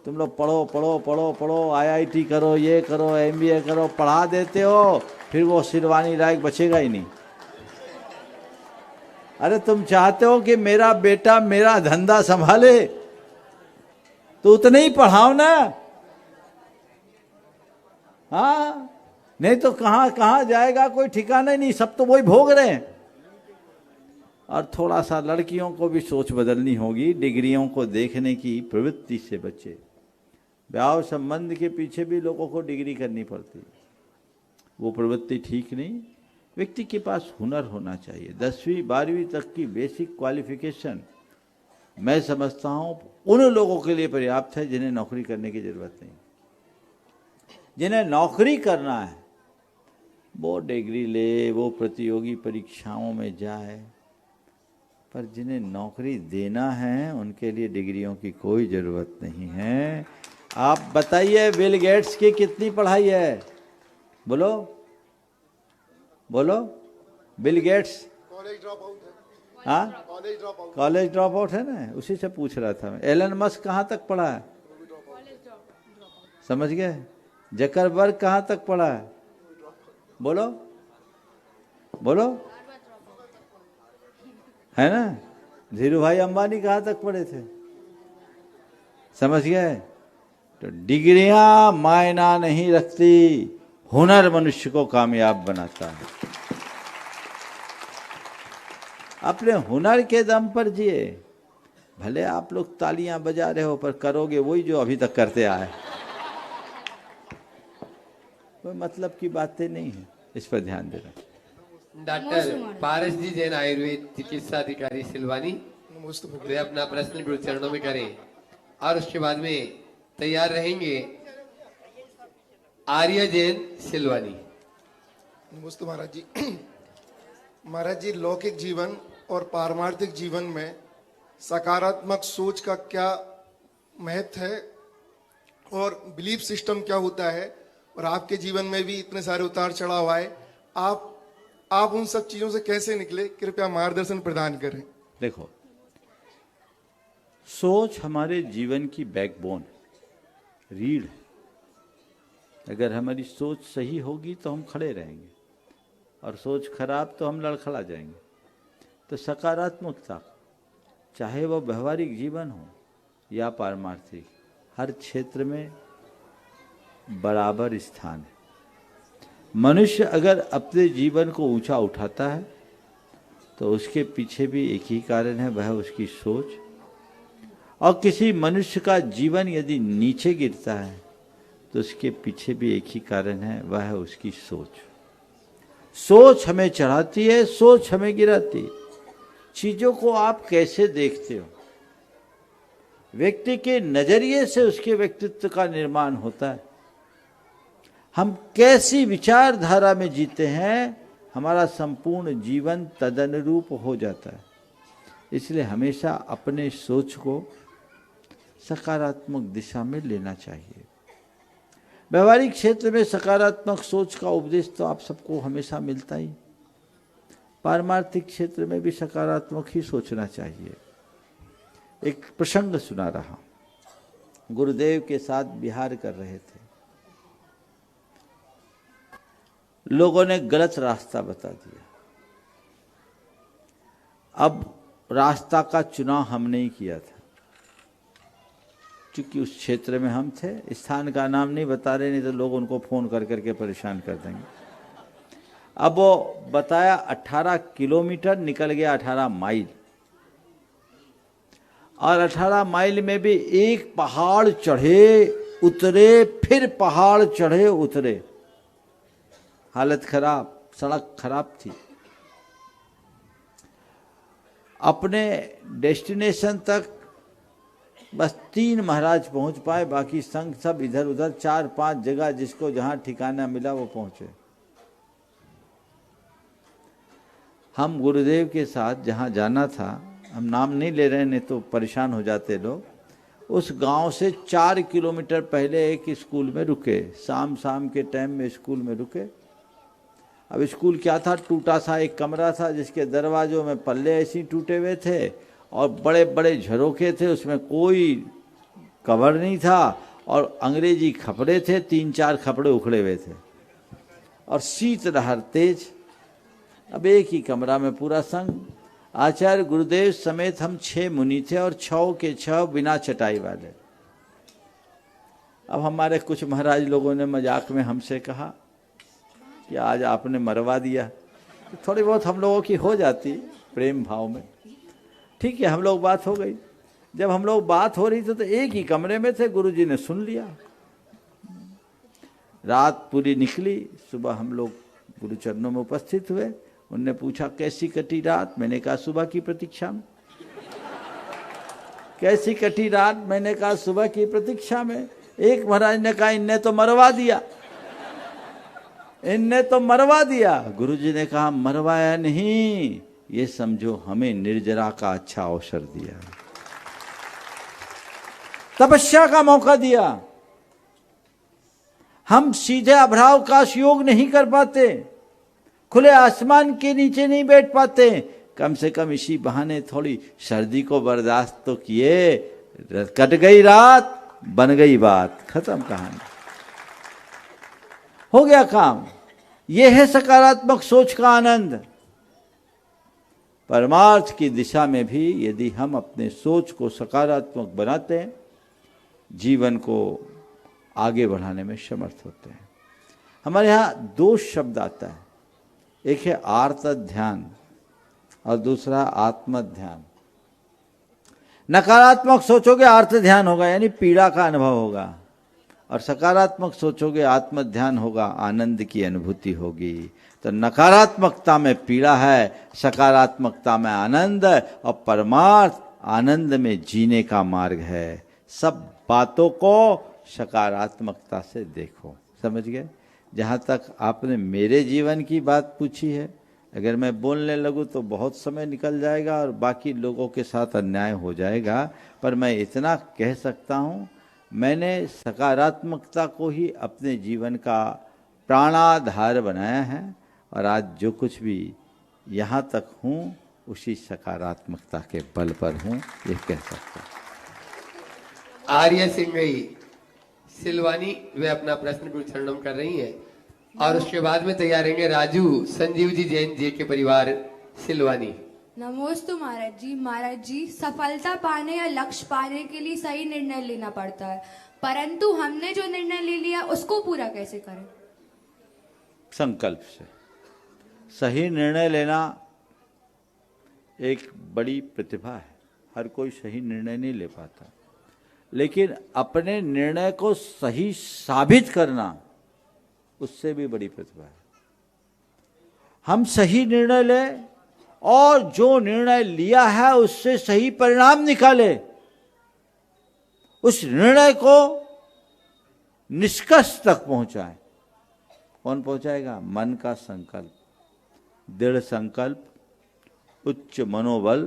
तुम लोग पढ़ो पढ़ो पढ़ो पढ़ो, IIT करो, ये करो, MBA करो, पढ़ा देते हो, फिर वो शिरवानी लायक बचेगा ही नहीं। अरे तुम चाहते हो कि मेरा बेटा मेरा धंधा संभाले, तो उतने ही पढ़ाओ ना। हाँ, नहीं तो कहाँ कहाँ जाएगा कोई ठिकाना नहीं, सब तो वही भोग रहे हैं। और थोड़ा सा लड़कियों को भी सोच बदलनी होगी, डिग्रियों को देखने की प्रवृत्ति से बचे। ब्याह संबंध के पीछे भी लोगों को डिग्री करनी पड़ती, वो प्रवृत्ति ठीक नहीं। व्यक्ति के पास हुनर होना चाहिए। 10वीं 12वीं तक की बेसिक क्वालिफिकेशन मैं समझता हूँ उन लोगों के लिए पर्याप्त है जिन्हें नौकरी करने की जरूरत नहीं। जिन्हें नौकरी करना है वो डिग्री ले, वो प्रतियोगी परीक्षाओं में जाए, पर जिन्हें नौकरी देना है उनके लिए डिग्रियों की कोई ज़रूरत नहीं है। आप बताइए, बिल गेट्स की कितनी पढ़ाई है? बोलो बोलो। Bill Gates college drop out है। हाँ, कॉलेज ड्रॉप आउट है ना, उसी से पूछ रहा था मैं। एलन मस्क कहाँ तक पढ़ा है? समझ गए। जकरबर्ग कहाँ तक पढ़ा है? बोलो बोलो, है ना। धीरू भाई अंबानी कहाँ तक पढ़े थे? समझ गए। तो डिग्रियां मायना नहीं रखती, हुनर मनुष्य को कामयाब बनाता है। अपने हुनर के दम पर जिए। भले आप लोग तालियां बजा रहे हो, पर करोगे वही जो अभी तक करते आए। कोई मतलब की बातें नहीं है, इस पर ध्यान देना। डॉक्टर पारस जी जैन आयुर्वेद चिकित्सा अधिकारी सिलवानी, वे अपना प्रश्न गुरु चरणों में करें और उसके बाद में तैयार रहेंगे आर्य जैन सिलवानी। नमस्ते महाराज जी। महाराज जी, लौकिक जीवन और पारमार्थिक जीवन में सकारात्मक सोच का क्या महत्व है और बिलीफ सिस्टम क्या होता है, और आपके जीवन में भी इतने सारे उतार चढ़ाव आए, आप उन सब चीजों से कैसे निकले? कृपया मार्गदर्शन प्रदान करें। देखो, सोच हमारे जीवन की बैकबोन, रीढ़ है। अगर हमारी सोच सही होगी तो हम खड़े रहेंगे, और सोच खराब तो हम लड़खड़ा जाएंगे। तो सकारात्मकता, चाहे वो व्यवहारिक जीवन हो या पारमार्थिक, हर क्षेत्र में बराबर स्थान है। मनुष्य अगर अपने जीवन को ऊंचा उठाता है तो उसके पीछे भी एक ही कारण है, वह उसकी सोच। और किसी मनुष्य का जीवन यदि नीचे गिरता है तो उसके पीछे भी एक ही कारण है, वह है उसकी सोच। सोच हमें चढ़ाती है, सोच हमें गिराती है। चीजों को आप कैसे देखते हो, व्यक्ति के नजरिए से उसके व्यक्तित्व का निर्माण होता है। हम कैसी विचारधारा में जीते हैं, हमारा संपूर्ण जीवन तदनुरूप हो जाता है। इसलिए हमेशा अपने सोच को सकारात्मक दिशा में लेना चाहिए। व्यवहारिक क्षेत्र में सकारात्मक सोच का उपदेश तो आप सबको हमेशा मिलता ही, पारमार्थिक क्षेत्र में भी सकारात्मक ही सोचना चाहिए। एक प्रसंग सुना रहा, गुरुदेव के साथ विहार कर रहे थे, लोगों ने गलत रास्ता बता दिया। अब रास्ता का चुनाव हमने ही किया था, क्योंकि उस क्षेत्र में हम थे। स्थान का नाम नहीं बता रहे, नहीं तो लोग उनको फोन कर करके परेशान कर देंगे। अब वो बताया 18 किलोमीटर, निकल गया 18 माइल, और 18 माइल में भी एक पहाड़ चढ़े उतरे, फिर पहाड़ चढ़े उतरे। हालत खराब, सड़क खराब थी। अपने डेस्टिनेशन तक बस 3 महाराज पहुंच पाए, बाकी संघ सब इधर उधर 4-5 जगह जिसको जहां ठिकाना मिला वो पहुंचे। हम गुरुदेव के साथ जहां जाना था, हम नाम नहीं ले रहे, नहीं तो परेशान हो जाते लोग। उस गांव से 4 किलोमीटर पहले एक स्कूल में रुके। शाम के टाइम में स्कूल में रुके। अब स्कूल क्या था, टूटा सा एक कमरा था जिसके दरवाजों में पल्ले ऐसे टूटे हुए थे और बड़े बड़े झरोखे थे, उसमें कोई कवर नहीं था, और अंग्रेजी खपड़े थे, 3-4 खपड़े उखड़े हुए थे, और शीतलहर तेज। अब एक ही कमरा में पूरा संघ, आचार्य गुरुदेव समेत हम 6 मुनि थे, और 6 के 6 बिना चटाई वाले। अब हमारे कुछ महाराज लोगों ने मजाक में हमसे कहा कि आज आपने मरवा दिया। तो थोड़ी बहुत हम लोगों की हो जाती प्रेम भाव में, ठीक है, हम लोग बात हो गई। जब हम लोग बात हो रही थी तो एक ही कमरे में थे, गुरुजी ने सुन लिया। रात पूरी निकली, सुबह हम लोग गुरु चरणों में उपस्थित हुए। उनने पूछा कैसी कटी रात, मैंने कहा सुबह की प्रतीक्षा में। कैसी कटी रात, मैंने कहा सुबह की प्रतीक्षा में। एक महाराज ने कहा इनने तो मरवा दिया, इनने तो मरवा दिया। गुरुजी ने कहा मरवाया नहीं, ये समझो हमें निर्जरा का अच्छा अवसर दिया, तपस्या का मौका दिया। हम सीधे अभ्रावकाश योग नहीं कर पाते, खुले आसमान के नीचे नहीं बैठ पाते, कम से कम इसी बहाने थोड़ी सर्दी को बर्दाश्त तो किए। कट गई रात, बन गई बात, खत्म कहानी, हो गया काम। यह है सकारात्मक सोच का आनंद। परमार्थ की दिशा में भी यदि हम अपने सोच को सकारात्मक बनाते हैं, जीवन को आगे बढ़ाने में समर्थ होते हैं। हमारे यहाँ 2 शब्द आता है, एक है आर्त ध्यान और दूसरा आत्म ध्यान। नकारात्मक सोचोगे आर्त ध्यान होगा, यानी पीड़ा का अनुभव होगा, और सकारात्मक सोचोगे आत्म ध्यान होगा, आनंद की अनुभूति होगी। तो नकारात्मकता में पीड़ा है, सकारात्मकता में आनंद, और परमार्थ आनंद में जीने का मार्ग है। सब बातों को सकारात्मकता से देखो, समझ गए? जहाँ तक आपने मेरे जीवन की बात पूछी है, अगर मैं बोलने लगूँ तो बहुत समय निकल जाएगा और बाकी लोगों के साथ अन्याय हो जाएगा, पर मैं इतना कह सकता हूँ मैंने सकारात्मकता को ही अपने जीवन का प्राणाधार बनाया है और आज जो कुछ भी यहाँ तक हूँ उसी सकारात्मकता के बल पर हूँ, ये कह सकता हूँ। आर्या सिंघई सिलवानी वे अपना प्रश्न गुरु चरणों में कर रही हैं और उसके बाद में तैयार रहेंगे राजू संजीव जी जैन जी के परिवार सिलवानी। नमोस्तु महाराज जी। महाराज जी, सफलता पाने या लक्ष्य पाने के लिए सही निर्णय लेना पड़ता है, परंतु हमने जो निर्णय ले लिया उसको पूरा कैसे करें? संकल्प से। सही निर्णय लेना एक बड़ी प्रतिभा है, हर कोई सही निर्णय नहीं ले पाता, लेकिन अपने निर्णय को सही साबित करना उससे भी बड़ी प्रतिभा है। हम सही निर्णय लें और जो निर्णय लिया है उससे सही परिणाम निकाले, उस निर्णय को निष्कर्ष तक पहुंचाए। कौन पहुंचाएगा? मन का संकल्प, दृढ़ संकल्प, उच्च मनोबल,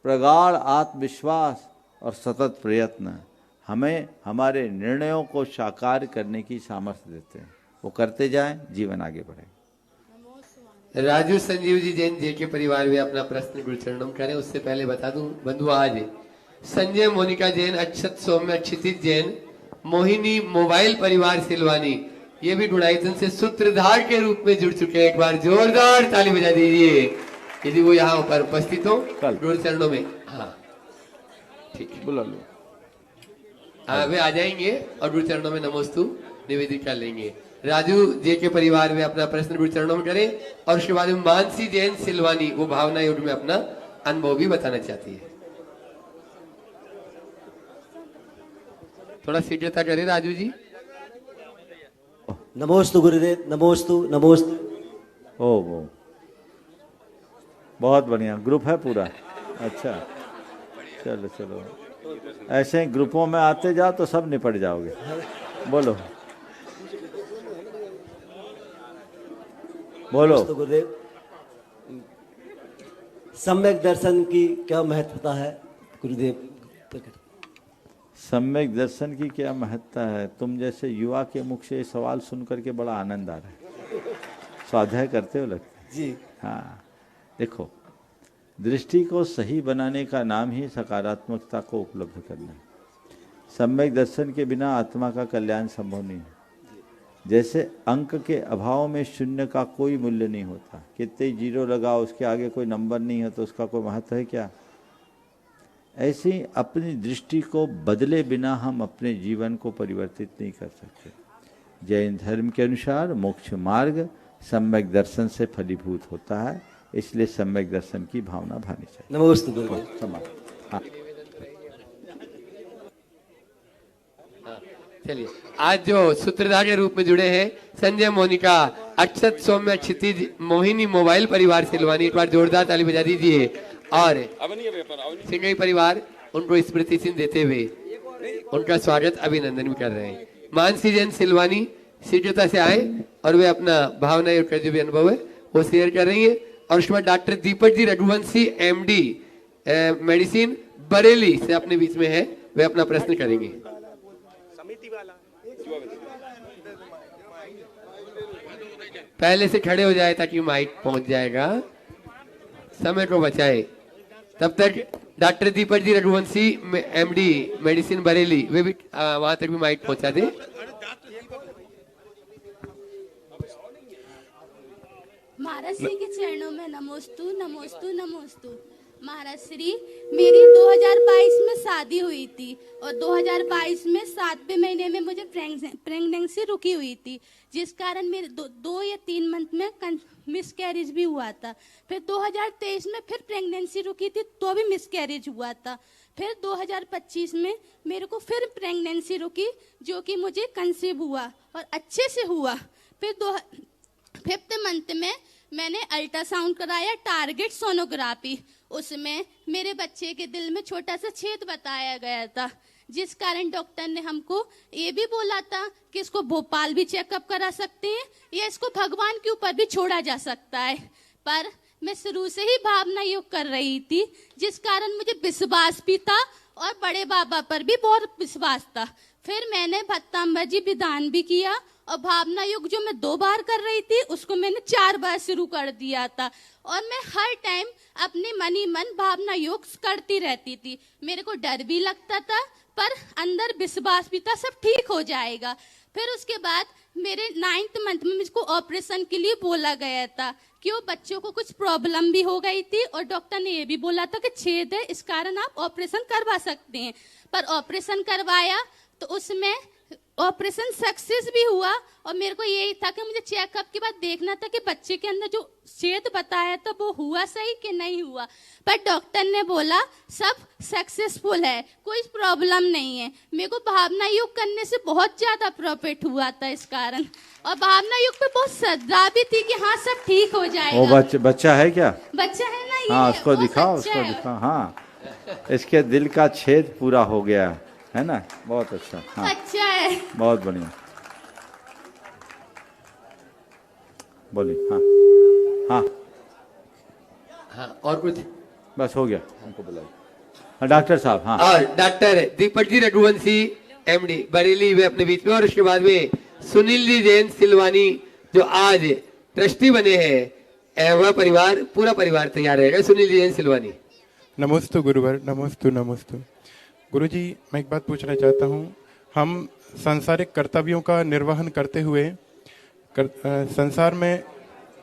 प्रगाढ़ आत्मविश्वास और सतत प्रयत्न हमें हमारे निर्णयों को साकार करने की सामर्थ्य देते हैं। वो करते जाएं, जीवन आगे बढ़ेगा। राजू संजीव जी जैन जी के परिवार में अपना प्रश्न गुरु चरणों में करें। उससे पहले बता दूं बंधु, आज संजय मोनिका जैन, अक्षत सौम्य, क्षितिज जैन, मोहिनी मोबाइल परिवार सिलवानी, ये भी गुणायतन से सूत्रधार के रूप में जुड़ चुके हैं। एक बार जोरदार ताली बजा दीजिए यदि वो यहाँ पर उपस्थित हो गुरु चरणों में। हाँ ठीक है, बुला लो। हाँ वे आ जाएंगे और गुरु चरणों में नमोस्तु निवेदित कर लेंगे। राजू जी के परिवार में अपना प्रश्न गुरु चरणों में करें और उसके बाद में मानसी जैन सिलवानी वो भावना युग में अपना अनुभव भी बताना चाहती है। थोड़ा शीघ्रता करें राजू जी। नमोस्तु गुरुदेव, नमोस्तु नमोस्तु। ओ वो बहुत बढ़िया ग्रुप है पूरा। अच्छा चलो चलो, ऐसे ग्रुपों में आते जाओ तो सब निपट जाओगे। बोलो बोलो। नमोस्तु गुरुदेव, सम्यक दर्शन की क्या महत्वता है गुरुदेव? सम्यक दर्शन की क्या महत्ता है? तुम जैसे युवा के मुख से सवाल सुन करके बड़ा आनंद आ रहा है। स्वाध्याय करते हो लगता है जी। हाँ देखो, दृष्टि को सही बनाने का नाम ही सकारात्मकता को उपलब्ध करना है। सम्यक दर्शन के बिना आत्मा का कल्याण संभव नहीं है। जैसे अंक के अभाव में शून्य का कोई मूल्य नहीं होता, कितने जीरो लगाओ उसके आगे कोई नंबर नहीं है तो उसका कोई महत्व है क्या? ऐसे ही अपनी दृष्टि को बदले बिना हम अपने जीवन को परिवर्तित नहीं कर सकते। जैन धर्म के अनुसार मोक्ष मार्ग सम्यक दर्शन से फलीभूत होता है, इसलिए सम्यक दर्शन की भावना भानी चाहिए। नमोस्तु गुरुदेव। हाँ। चलिए, आज जो सूत्रधार के रूप में जुड़े हैं संजय मोनिका, अक्षत सौम्य, क्षितिज, मोहिनी मोबाइल परिवार सिलवानी, एक बार जोरदार ताली बजा दीजिए। और सिंघई परिवार उनको स्मृति चिन्ह देते हुए उनका स्वागत अभिनंदन भी कर रहे हैं। मानसी जैन सिलवानी शीघ्रता से आए और वे अपना भावना का जो भी अनुभव है वो शेयर कर रही है। और उसके बाद doctor Deepak ji Raghuvanshi MD medicine Bareilly से अपने बीच में है, वे अपना प्रश्न करेंगे। पहले से खड़े हो जाए ताकि माइक पहुंच जाएगा, समय को बचाए। तब तक doctor Deepak ji Raghuvanshi MD medicine Bareilly, वे भी वहां तक भी माइक पहुंचा दे। महाराज श्री के चरणों में नमोस्तु नमोस्तु नमोस्तु। महाराज श्री, मेरी 2022 में शादी हुई थी और 2022 में 7वें महीने में मुझे प्रेगनेंसी रुकी हुई थी, जिस कारण मेरे 2 या 3 मंथ में मिसकैरेज भी हुआ था। फिर 2023 में फिर प्रेगनेंसी रुकी थी तो भी मिसकैरेज हुआ था। फिर 2025 में मेरे को फिर प्रेगनेंसी रुकी जो कि मुझे कंसीव हुआ और अच्छे से हुआ। फिर 5th मंथ में मैंने अल्ट्रासाउंड कराया, टारगेट सोनोग्राफी। उसमें मेरे बच्चे के दिल में छोटा सा छेद बताया गया था, जिस कारण डॉक्टर ने हमको ये भी बोला था कि इसको भोपाल भी चेकअप करा सकते हैं या इसको भगवान के ऊपर भी छोड़ा जा सकता है। पर मैं शुरू से ही भावना योग कर रही थी, जिस कारण मुझे विश्वास भी था और बड़े बाबा पर भी बहुत विश्वास था। फिर मैंने भत्तांबर जी विधान भी किया और भावना योग जो मैं 2 बार कर रही थी उसको मैंने 4 बार शुरू कर दिया था। और मैं हर टाइम अपने मन ही मन भावना योग करती रहती थी। मेरे को डर भी लगता था पर अंदर विश्वास भी था सब ठीक हो जाएगा। फिर उसके बाद मेरे 9th मंथ में मुझको ऑपरेशन के लिए बोला गया था कि वो बच्चों को कुछ प्रॉब्लम भी हो गई थी और डॉक्टर ने ये भी बोला था कि छेद है, इस कारण आप ऑपरेशन करवा सकते हैं। पर ऑपरेशन करवाया तो उसमें ऑपरेशन सक्सेस भी हुआ और मेरे को यही था कि मुझे चेकअप के बाद देखना था कि बच्चे के अंदर जो छेद बताया था वो हुआ सही कि नहीं हुआ। पर डॉक्टर ने बोला सब सक्सेसफुल है, कोई प्रॉब्लम नहीं है। मेरे को भावना योग करने से बहुत ज्यादा प्रॉफिट हुआ था इस कारण। और भावना योग पे बहुत श्रद्धा भी थी कि हाँ सब ठीक हो जाएगा। वो बच्चा है क्या? बच्चा है ना ये। हाँ उसको वो दिखाओ, सच्चा उसको है। दिखाओ। हाँ इसके दिल का छेद पूरा हो गया है ना, बहुत अच्छा। हाँ अच्छा है, बहुत बढ़िया। बोलिए। हाँ हाँ हाँ और कुछ? बस हो गया, हमको बुलाइए। हाँ डॉक्टर साहब। हाँ और डॉक्टर दीपक जी रघुवंशी एमडी बरेली वे अपने बीच में, और उसके बाद में सुनील जी जैन सिलवानी जो आज ट्रस्टी बने हैं। वह परिवार पूरा परिवार तैयार रहेगा। सुनील जी जैन सिलवानी। नमोस्तु गुरुवर, नमोस्तु नमोस्तु। गुरुजी मैं एक बात पूछना चाहता हूँ, हम सांसारिक कर्तव्यों का निर्वहन करते हुए संसार में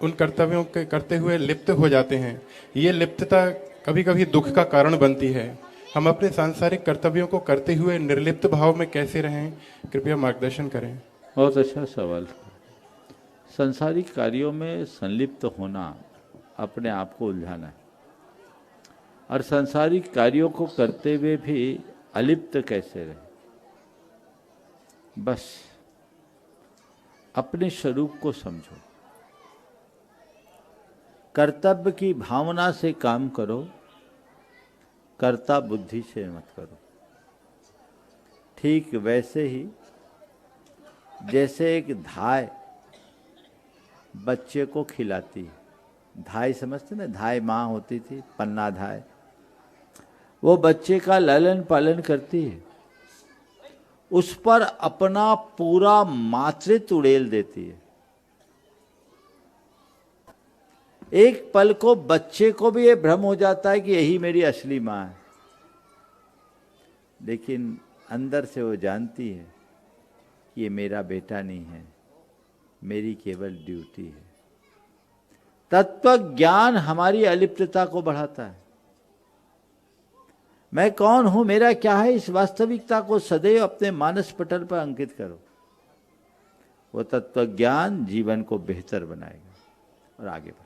उन कर्तव्यों के करते हुए लिप्त हो जाते हैं। ये लिप्तता कभी कभी दुख का कारण बनती है। हम अपने सांसारिक कर्तव्यों को करते हुए निर्लिप्त भाव में कैसे रहें, कृपया मार्गदर्शन करें। बहुत अच्छा सवाल। संसारिक कार्यों में संलिप्त होना अपने आप को उलझाना है, और संसारिक कार्यों को करते हुए भी अलिप्त कैसे रहे। बस अपने स्वरूप को समझो, कर्तव्य की भावना से काम करो, कर्ता बुद्धि से मत करो। ठीक वैसे ही जैसे एक धाय बच्चे को खिलाती है। धाय समझते ना, धाय माँ होती थी, पन्ना धाय, वो बच्चे का लालन पालन करती है, उस पर अपना पूरा मातृत्व उड़ेल देती है। एक पल को बच्चे को भी ये भ्रम हो जाता है कि यही मेरी असली माँ है, लेकिन अंदर से वो जानती है कि ये मेरा बेटा नहीं है, मेरी केवल ड्यूटी है। तत्व ज्ञान हमारी अलिप्तता को बढ़ाता है। मैं कौन हूं, मेरा क्या है, इस वास्तविकता को सदैव अपने मानस पटल पर अंकित करो। वो तत्व ज्ञान जीवन को बेहतर बनाएगा और आगे बढ़ाएगा।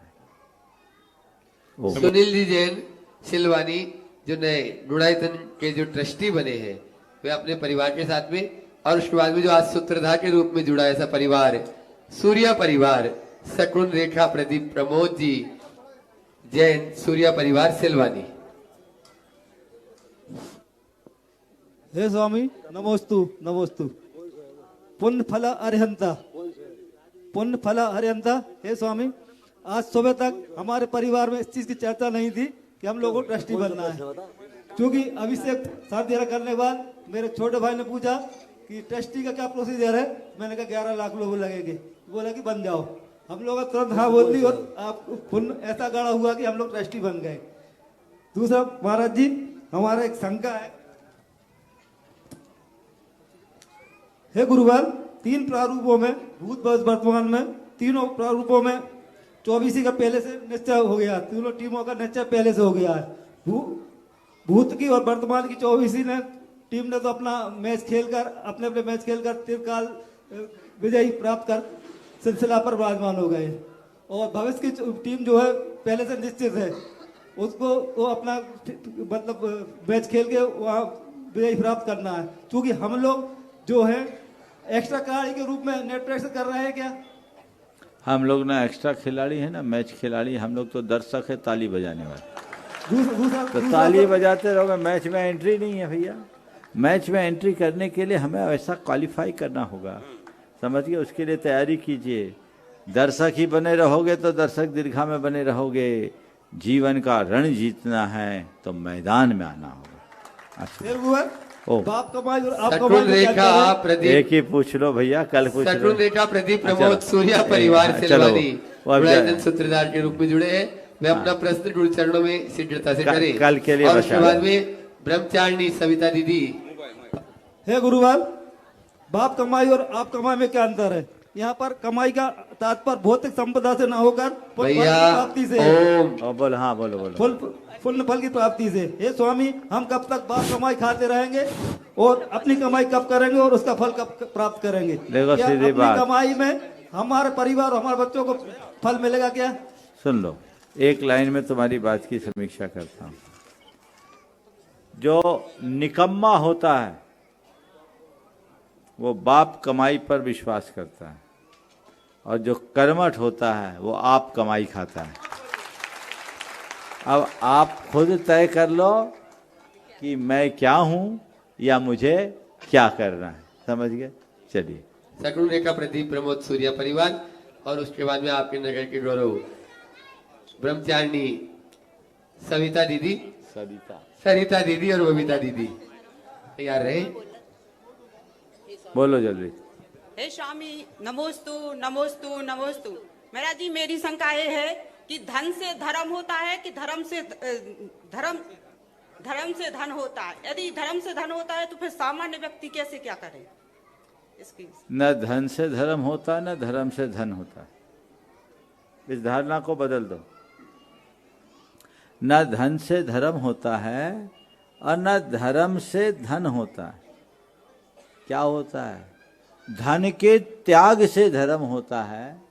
सुनील जी जैन सिलवानी जो नए गुणायतन के जो ट्रस्टी बने हैं, वे अपने परिवार के साथ में, और उसके बाद में जो आज सूत्रधार के रूप में जुड़ा ऐसा परिवार सूर्या परिवार, शकुन रेखा प्रदीप प्रमोद जी जैन सूर्या परिवार सिलवानी। हे स्वामी नमोस्तु नमोस्तु। पुण्य फल अरिहंता, पुण्य फल अरिहंता। हे स्वामी आज सुबह तक हमारे परिवार में इस चीज की चर्चा नहीं थी कि हम लोगों को ट्रस्टी बनना है, क्योंकि अभिषेक शादी करने के बाद मेरे छोटे भाई ने पूछा कि ट्रस्टी का क्या प्रोसीजर है। मैंने कहा 11 लाख लोग लगेंगे, बोला कि बन जाओ। हम लोग तुरंत हाँ बोल दी और आप पुण्य ऐसा गाढ़ा हुआ कि हम लोग ट्रस्टी बन गए। दूसरा महाराज जी, हमारा एक शंका है। हे गुरुवार, 3 प्रारूपों में भूत भविष्य वर्तमान में, तीनों प्रारूपों में 24 का पहले से निश्चय हो गया, तीनों टीमों का निश्चय पहले से हो गया है। भूत की और वर्तमान की 24 ने टीम ने तो अपना मैच खेलकर अपने अपने मैच खेलकर तिरकाल विजयी प्राप्त कर सिलसिला पर विराजमान हो गए, और भविष्य की टीम जो है पहले से निश्चित है, उसको वो अपना मतलब मैच खेल के वहाँ विजयी प्राप्त करना है। क्योंकि हम लोग जो है एक्स्ट्रा खिलाड़ी के रूप में नेट प्रैक्टिस कर रहे हैं क्या? हम लोग ना एक्स्ट्रा खिलाड़ी है ना मैच खिलाड़ी, हम लोग तो दर्शक है ताली बजाने वाले। तो ताली बजाते रहोगे, मैच में एंट्री नहीं है भैया। मैच में एंट्री करने के लिए हमें वैसा क्वालिफाई करना होगा, समझिए, उसके लिए तैयारी कीजिए। दर्शक ही बने रहोगे तो दर्शक दीर्घा में बने रहोगे। जीवन का रण जीतना है तो मैदान में आना होगा। हे गुरुवर, ओ बाप कमाई और आप शत्रुन कमाई में क्या रेखा अंतर है? प्रदीप, एक ही पूछ लो भैया, कल पूछ लो। शत्रुन रेखा प्रदीप चलो। प्रमोद सूर्या परिवार चलो, सिलवानी वो अब गुणायतन सूत्रधार के रूप में जुड़े हैं। वे अपना प्रश्न गुरु चरणों में शीघ्रता से करें। कल के लिए और उसके बचा बाद में ब्रह्मचारिणी सविता दीदी। हे गुरुवर, बाप कमाई और आप कमाई में क्या अंतर है? यहाँ पर कमाई का तात्पर्य भौतिक संपदा से न होकर फल की भैया प्राप्ति से है। ओम। बोलो, हाँ बोलो बोलो। फल की प्राप्ति से। हे स्वामी, हम कब तक बाप कमाई खाते रहेंगे और अपनी कमाई कब करेंगे और उसका फल कब प्राप्त करेंगे? देखो क्या सीधी अपनी बात। कमाई में हमारे परिवार और हमारे बच्चों को फल मिलेगा क्या? सुन लो, एक लाइन में तुम्हारी बात की समीक्षा करता हूं। जो निकम्मा होता है वो बाप कमाई पर विश्वास करता है, और जो कर्मठ होता है वो आप कमाई खाता है। अब आप खुद तय कर लो कि मैं क्या हूं या मुझे क्या करना है, समझ गए? चलिए। शत्रुन रेखा प्रदीप प्रमोद सूर्या परिवार, और उसके बाद में आपके नगर के गौरव ब्रह्मचारिणी सविता दीदी, सरिता दीदी और बबीता दीदी तैयार रहे। बोलो जल्दी। हे स्वामी, नमोस्तु नमोस्तु नमोस्तु। महाराज जी, मेरी शंका ये है कि धन से धर्म होता है कि धर्म से धन होता है? यदि धर्म से धन होता है तो फिर सामान्य व्यक्ति कैसे क्या करे इसकी? न धन से धर्म होता, न धर्म से धन होता। इस धारणा को बदल दो। न धन से धर्म होता है और न धर्म से धन होता है। क्या होता है? धन के त्याग से धर्म होता है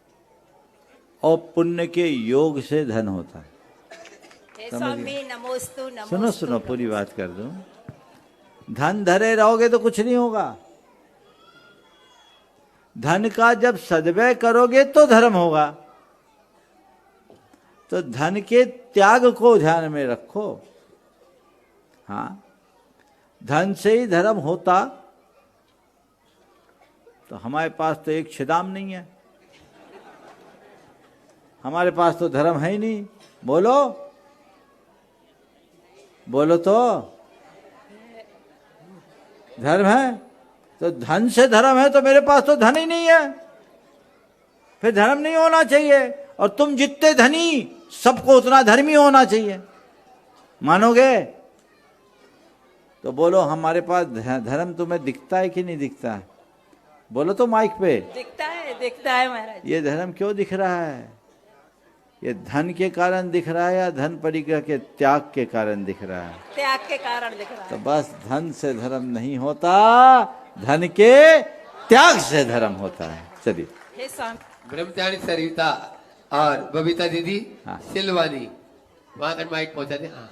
और पुण्य के योग से धन होता है। स्वामी नमोस्तु नमोस्तु। सुनो सुनो, पूरी बात कर दूं। धन धरे रहोगे तो कुछ नहीं होगा। धन का जब सद्व्यय करोगे तो धर्म होगा। तो धन के त्याग को ध्यान में रखो। हाँ, धन से ही धर्म होता तो हमारे पास तो एक छिदाम नहीं है, हमारे पास तो धर्म है ही नहीं। बोलो बोलो, तो धर्म है तो धन से धर्म है, तो मेरे पास तो धन ही नहीं है, फिर धर्म नहीं होना चाहिए। और तुम जितने धनी सबको उतना धर्मी होना चाहिए, मानोगे? तो बोलो, हमारे पास धर्म तुम्हें दिखता है कि नहीं दिखता है? बोलो तो माइक पे। दिखता है महाराज। ये धर्म क्यों दिख रहा है? ये धन के कारण दिख रहा है या धन परिग्रह के त्याग के कारण दिख रहा है? त्याग के कारण दिख रहा है। तो बस धन से धर्म नहीं होता, धन के त्याग से धर्म होता है। चलिए। ब्रह्मचारिणी सरिता और बबीता दीदी हाँ। सिलवानी, वहां तक माइक पहुंचा दे। हाँ।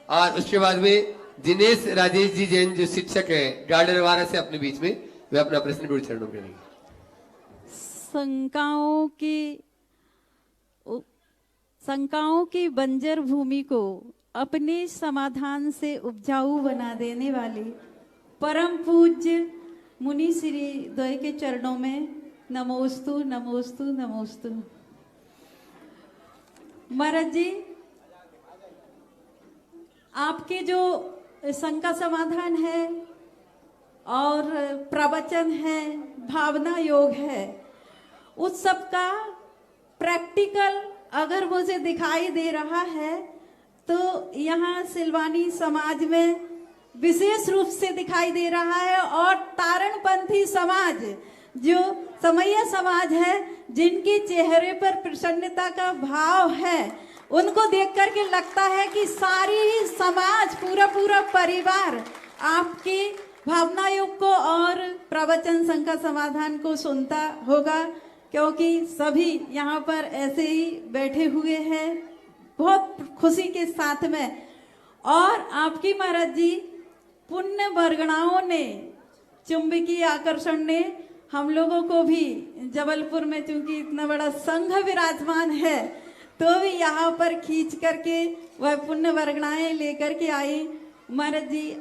और उसके बाद में दिनेश राजेश जी जैन जो शिक्षक है गाडरवारा से अपने बीच में, वे अपना प्रश्न गुरु चरणों में करेंगे। शंकाओं की बंजर भूमि को अपने समाधान से उपजाऊ बना देने वाले परम पूज्य मुनि श्री द्वय के चरणों में नमोस्तु नमोस्तु नमोस्तु। महाराज जी, आपके जो शंका समाधान है और प्रवचन है, भावना योग है, उस सब का प्रैक्टिकल अगर मुझे दिखाई दे रहा है तो यहाँ सिलवानी समाज में विशेष रूप से दिखाई दे रहा है। और तारणपंथी समाज जो समैया समाज है, जिनके चेहरे पर प्रसन्नता का भाव है, उनको देख करके लगता है कि सारी ही समाज, पूरा परिवार आपके भावना योग को और प्रवचन शंका समाधान को सुनता होगा, क्योंकि सभी यहाँ पर ऐसे ही बैठे हुए हैं बहुत खुशी के साथ में। और आपकी महाराज जी पुण्य वर्गणाओं ने, चुंबकीय आकर्षण ने हम लोगों को भी जबलपुर में, चूंकि इतना बड़ा संघ विराजमान है, तो भी यहाँ पर खींच करके वह पुण्य वर्गणाएं लेकर के आई। महाराज जी,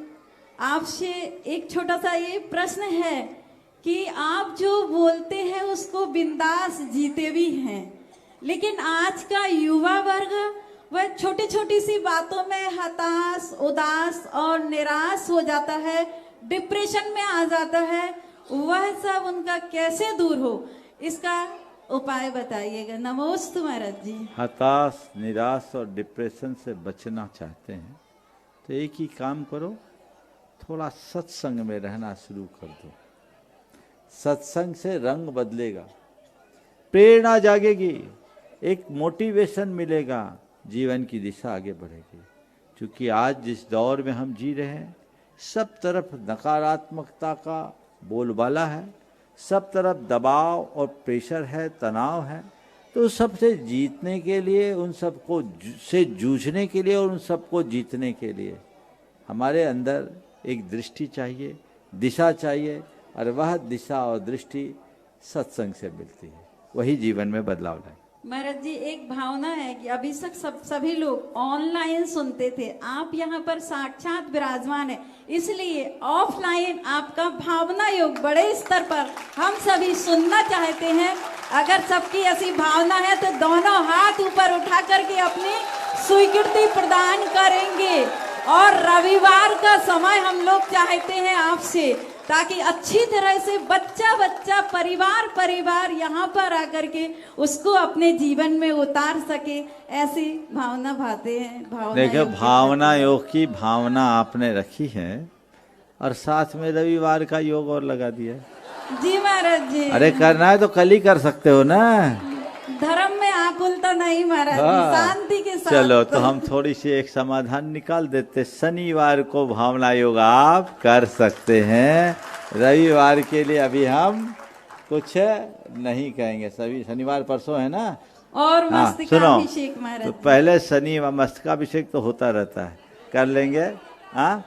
आपसे एक छोटा सा ये प्रश्न है कि आप जो बोलते हैं उसको बिंदास जीते भी हैं, लेकिन आज का युवा वर्ग वह छोटी छोटी सी बातों में हताश, उदास और निराश हो जाता है, डिप्रेशन में आ जाता है। वह सब उनका कैसे दूर हो, इसका उपाय बताइएगा। नमोस्तु महाराज जी। हताश, निराश और डिप्रेशन से बचना चाहते हैं तो एक ही काम करो, थोड़ा सत्संग में रहना शुरू कर दो। सत्संग से रंग बदलेगा, प्रेरणा जागेगी, एक मोटिवेशन मिलेगा, जीवन की दिशा आगे बढ़ेगी। क्योंकि आज जिस दौर में हम जी रहे हैं, सब तरफ नकारात्मकता का बोलबाला है, सब तरफ दबाव और प्रेशर है, तनाव है। तो सबसे जीतने के लिए, उन सबको से जूझने के लिए और उन सबको जीतने के लिए हमारे अंदर एक दृष्टि चाहिए, दिशा चाहिए, और वह दिशा और दृष्टि सत्संग से मिलती है, वही जीवन में बदलाव लाए। महाराज जी, एक भावना है कि अभी तक सभी लोग ऑनलाइन सुनते थे, आप यहाँ पर साक्षात विराजमान है, इसलिए ऑफलाइन आपका भावना योग बड़े स्तर पर हम सभी सुनना चाहते हैं। अगर सबकी ऐसी भावना है तो दोनों हाथ ऊपर उठा करके अपनी स्वीकृति प्रदान करेंगे। और रविवार का समय हम लोग चाहते हैं आपसे, ताकि अच्छी तरह से बच्चा बच्चा, परिवार परिवार यहाँ पर आकर के उसको अपने जीवन में उतार सके, ऐसी भावना भाते हैं। देखो, भावना योग की भावना आपने रखी है और साथ में रविवार का योग और लगा दिया। जी महाराज जी। अरे करना है तो कल ही कर सकते हो ना, धर्म में आकुलता नहीं महाराज जी, शांति के साथ। चलो तो हम थोड़ी सी एक समाधान निकाल देते। शनिवार को भावना योग आप कर सकते हैं, रविवार के लिए अभी हम कुछ नहीं कहेंगे। सभी शनिवार परसों है ना। और मस्तकाभिषेक महाराज, तो पहले शनि मस्तकाभिषेक तो होता रहता है, कर लेंगे। हाँ,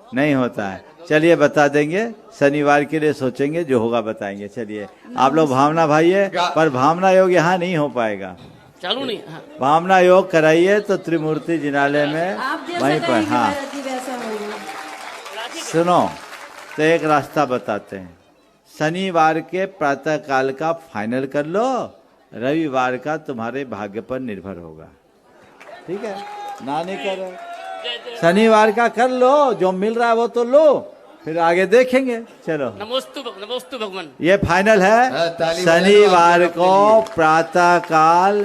नहीं होता है, चलिए बता देंगे, शनिवार के लिए सोचेंगे, जो होगा बताएंगे। चलिए आप लोग भावना भाइये, पर भावना योग यहाँ नहीं हो पाएगा, चालू नहीं। हाँ। भावना योग कराइए तो त्रिमूर्ति जिनालय में वहीं पर। हाँ सुनो, तो एक रास्ता बताते हैं, शनिवार के प्रातः काल का फाइनल कर लो, रविवार का तुम्हारे भाग्य पर निर्भर होगा। ठीक है ना, नहीं करो, शनिवार का कर लो, जो मिल रहा है वो तो लो, फिर आगे देखेंगे। चलो नमोस्तु भगवान, ये फाइनल है। शनिवार को प्रातः काल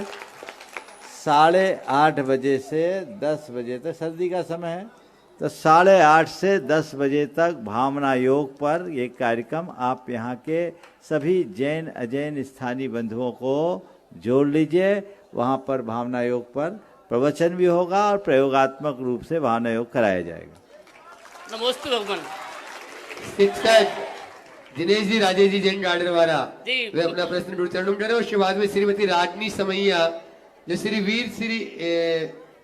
8:30 बजे से 10 बजे तक, सर्दी का समय है तो 8:30 से 10 बजे तक भावना योग पर ये कार्यक्रम आप यहाँ के सभी जैन अजैन स्थानीय बंधुओं को जोड़ लीजिए। वहाँ पर भावना योग पर प्रवचन भी होगा और प्रयोगात्मक रूप से भावना योग कराया जाएगा। नमोस्तु भगवान। शिक्षक दिनेश जी, राजेश जी, जैन गार्डन वाला, वे अपना प्रश्न गुरुचरणों करें। उसके बाद में श्रीमती राजनी समैया, जो श्री वीर श्री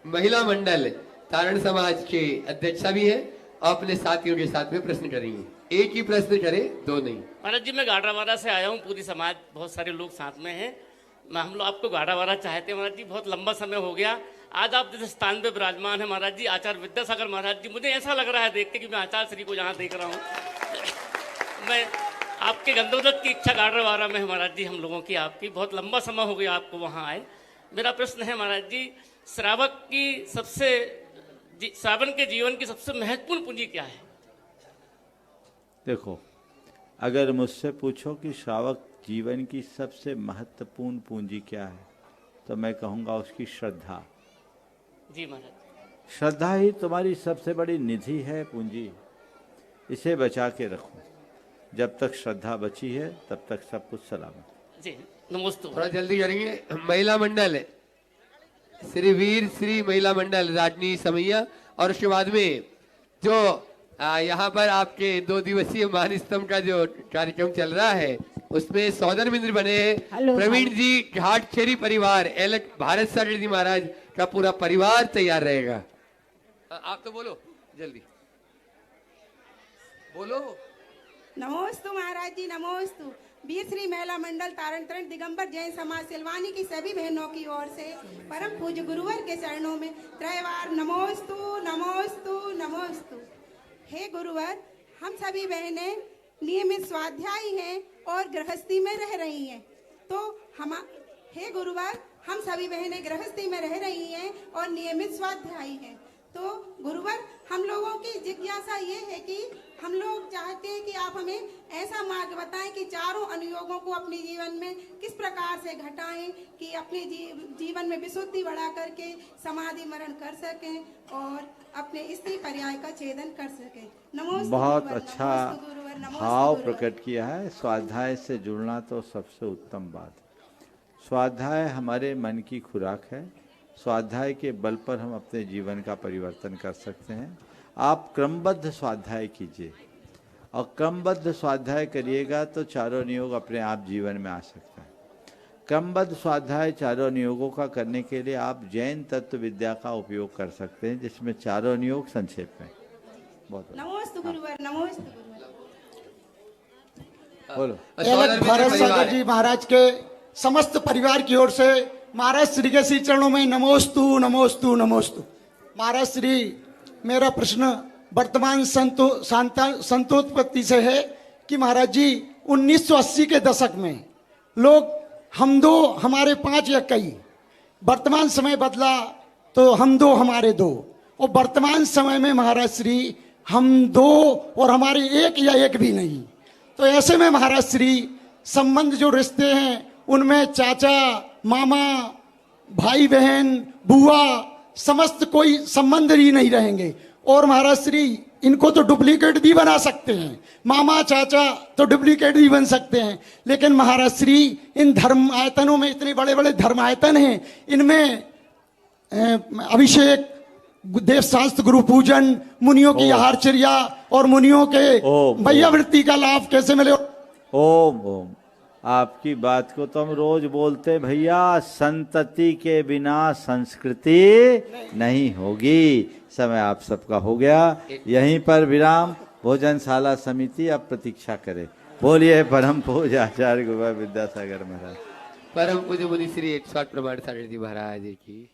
महिला मंडल तारण समाज के अध्यक्षा भी है, अपने साथियों के साथ में प्रश्न करेंगे। एक ही प्रश्न करे, दो नहीं। महाराज जी, मैं गाढ़ावाड़ा से आया हूँ, पूरी समाज, बहुत सारे लोग साथ में हैं। हम लोग आपको गाढ़ावाड़ा चाहते हैं महाराज जी, बहुत लंबा समय हो गया। आज आप जिस स्थान पे विराजमान है महाराज जी, आचार्य विद्यासागर महाराज जी, मुझे ऐसा लग रहा है देख के कि मैं आचार्य श्री को यहाँ देख रहा हूँ। मैं आपके गंधोदक की इच्छा गाढ़ावाड़ा में है महाराज जी, हम लोगों की, आपकी बहुत लंबा समय हो गया आपको वहाँ आए। मेरा प्रश्न है महाराज जी, श्रावण के जीवन की सबसे महत्वपूर्ण पूंजी क्या है? देखो, अगर मुझसे पूछो कि श्रावक जीवन की सबसे महत्वपूर्ण पूंजी क्या है, तो मैं कहूँगा उसकी श्रद्धा। जी महाराज। श्रद्धा ही तुम्हारी सबसे बड़ी निधि है, पूंजी। इसे बचा के रखो, जब तक श्रद्धा बची है तब तक सब कुछ सलामत। जी नमस्ते। थोड़ा जल्दी करेंगे। महिला मंडल है, श्री वीर श्री महिला मंडल राजनी समैया, और उसके बाद में जो यहाँ पर आपके 2 दिवसीय मान स्तंभ का जो कार्यक्रम चल रहा है, उसमें सौदर मित्र बने हैं प्रवीण जी, घाटखेरी परिवार, एलक भारत सागर जी महाराज का पूरा परिवार तैयार रहेगा। आप तो बोलो जल्दी, बोलो। नमोस्तु महाराज जी, नमोस्तु। वीर श्री महिला मंडल तारण दिगंबर जैन समाज सिलवानी की सभी बहनों की ओर से परम पूज्य गुरुवर के चरणों में त्रैवार नमोस्तु नमोस्तु नमोस्तु। हे गुरुवर, हम सभी बहनें नियमित स्वाध्यायी हैं और गृहस्थी में रह रही हैं, तो हे गुरुवर, हम सभी बहनें गृहस्थी में रह रही हैं और नियमित स्वाध्यायी हैं। तो गुरुवर, हम लोगों की जिज्ञासा ये है कि हम लोग चाहते हैं कि आप हमें ऐसा मार्ग बताएं कि चारों अनुयोगों को अपने जीवन में किस प्रकार से घटाएं कि अपने जीवन में विशुद्धि बढ़ा करके समाधि मरण कर सकें और अपने स्त्री पर्याय का छेदन कर सकें। नमोस्तु बहुत गुरुवर, अच्छा नमोस्तु गुरुवर, नमोस्तु भाव गुरुवर। प्रकट किया है। स्वाध्याय से जुड़ना तो सबसे उत्तम बात है। स्वाध्याय हमारे मन की खुराक है। स्वाध्याय के बल पर हम अपने जीवन का परिवर्तन कर सकते हैं। आप क्रमबद्ध स्वाध्याय कीजिए और क्रमबद्ध स्वाध्याय करिएगा तो चारों नियोग अपने आप जीवन में आ सकता है। क्रमबद्ध स्वाध्याय चारों नियोगों का करने के लिए आप जैन तत्व विद्या का उपयोग कर सकते हैं, जिसमें चारों नियोग संक्षेप में। बहुत नमोस्तु गुरुवर, नमोस्तु गुरुवर। बोलो। एलक भारत सागर जी महाराज के समस्त परिवार की ओर से महाराज श्री के श्री चरणों में नमोस्तु नमोस्तु नमोस्तु। महाराज श्री, मेरा प्रश्न वर्तमान संतोत्पत्ति से है कि महाराज जी 1980 के दशक में लोग हम दो हमारे पांच या कई, वर्तमान समय बदला तो हम दो हमारे दो, और वर्तमान समय में महाराज श्री हम दो और हमारे एक या एक भी नहीं। तो ऐसे में महाराज श्री संबंध जो रिश्ते हैं उनमें चाचा मामा भाई बहन बुआ समस्त कोई संबंध ही नहीं रहेंगे। और महाराज श्री इनको तो डुप्लीकेट भी बना सकते हैं, मामा चाचा तो डुप्लीकेट भी बन सकते हैं, लेकिन महाराज श्री इन धर्म आयतनों में इतने बड़े बड़े धर्म आयतन हैं, इनमें अभिषेक देवशास्त्र गुरु पूजन मुनियों की आहारचर्या और मुनियों के भैयावृत्ति का लाभ कैसे मिले? ओम ओम। आपकी बात को तो हम रोज बोलते भैया, संतति के बिना संस्कृति नहीं होगी। समय आप सबका हो गया, यहीं पर विराम। भोजनशाला समिति अब प्रतीक्षा करे। बोलिए परम पूज्य आचार्य गुरुवर विद्यासागर महाराज। परम पूज्य मुनि श्री 108 प्रमाण सागर जी महाराज की।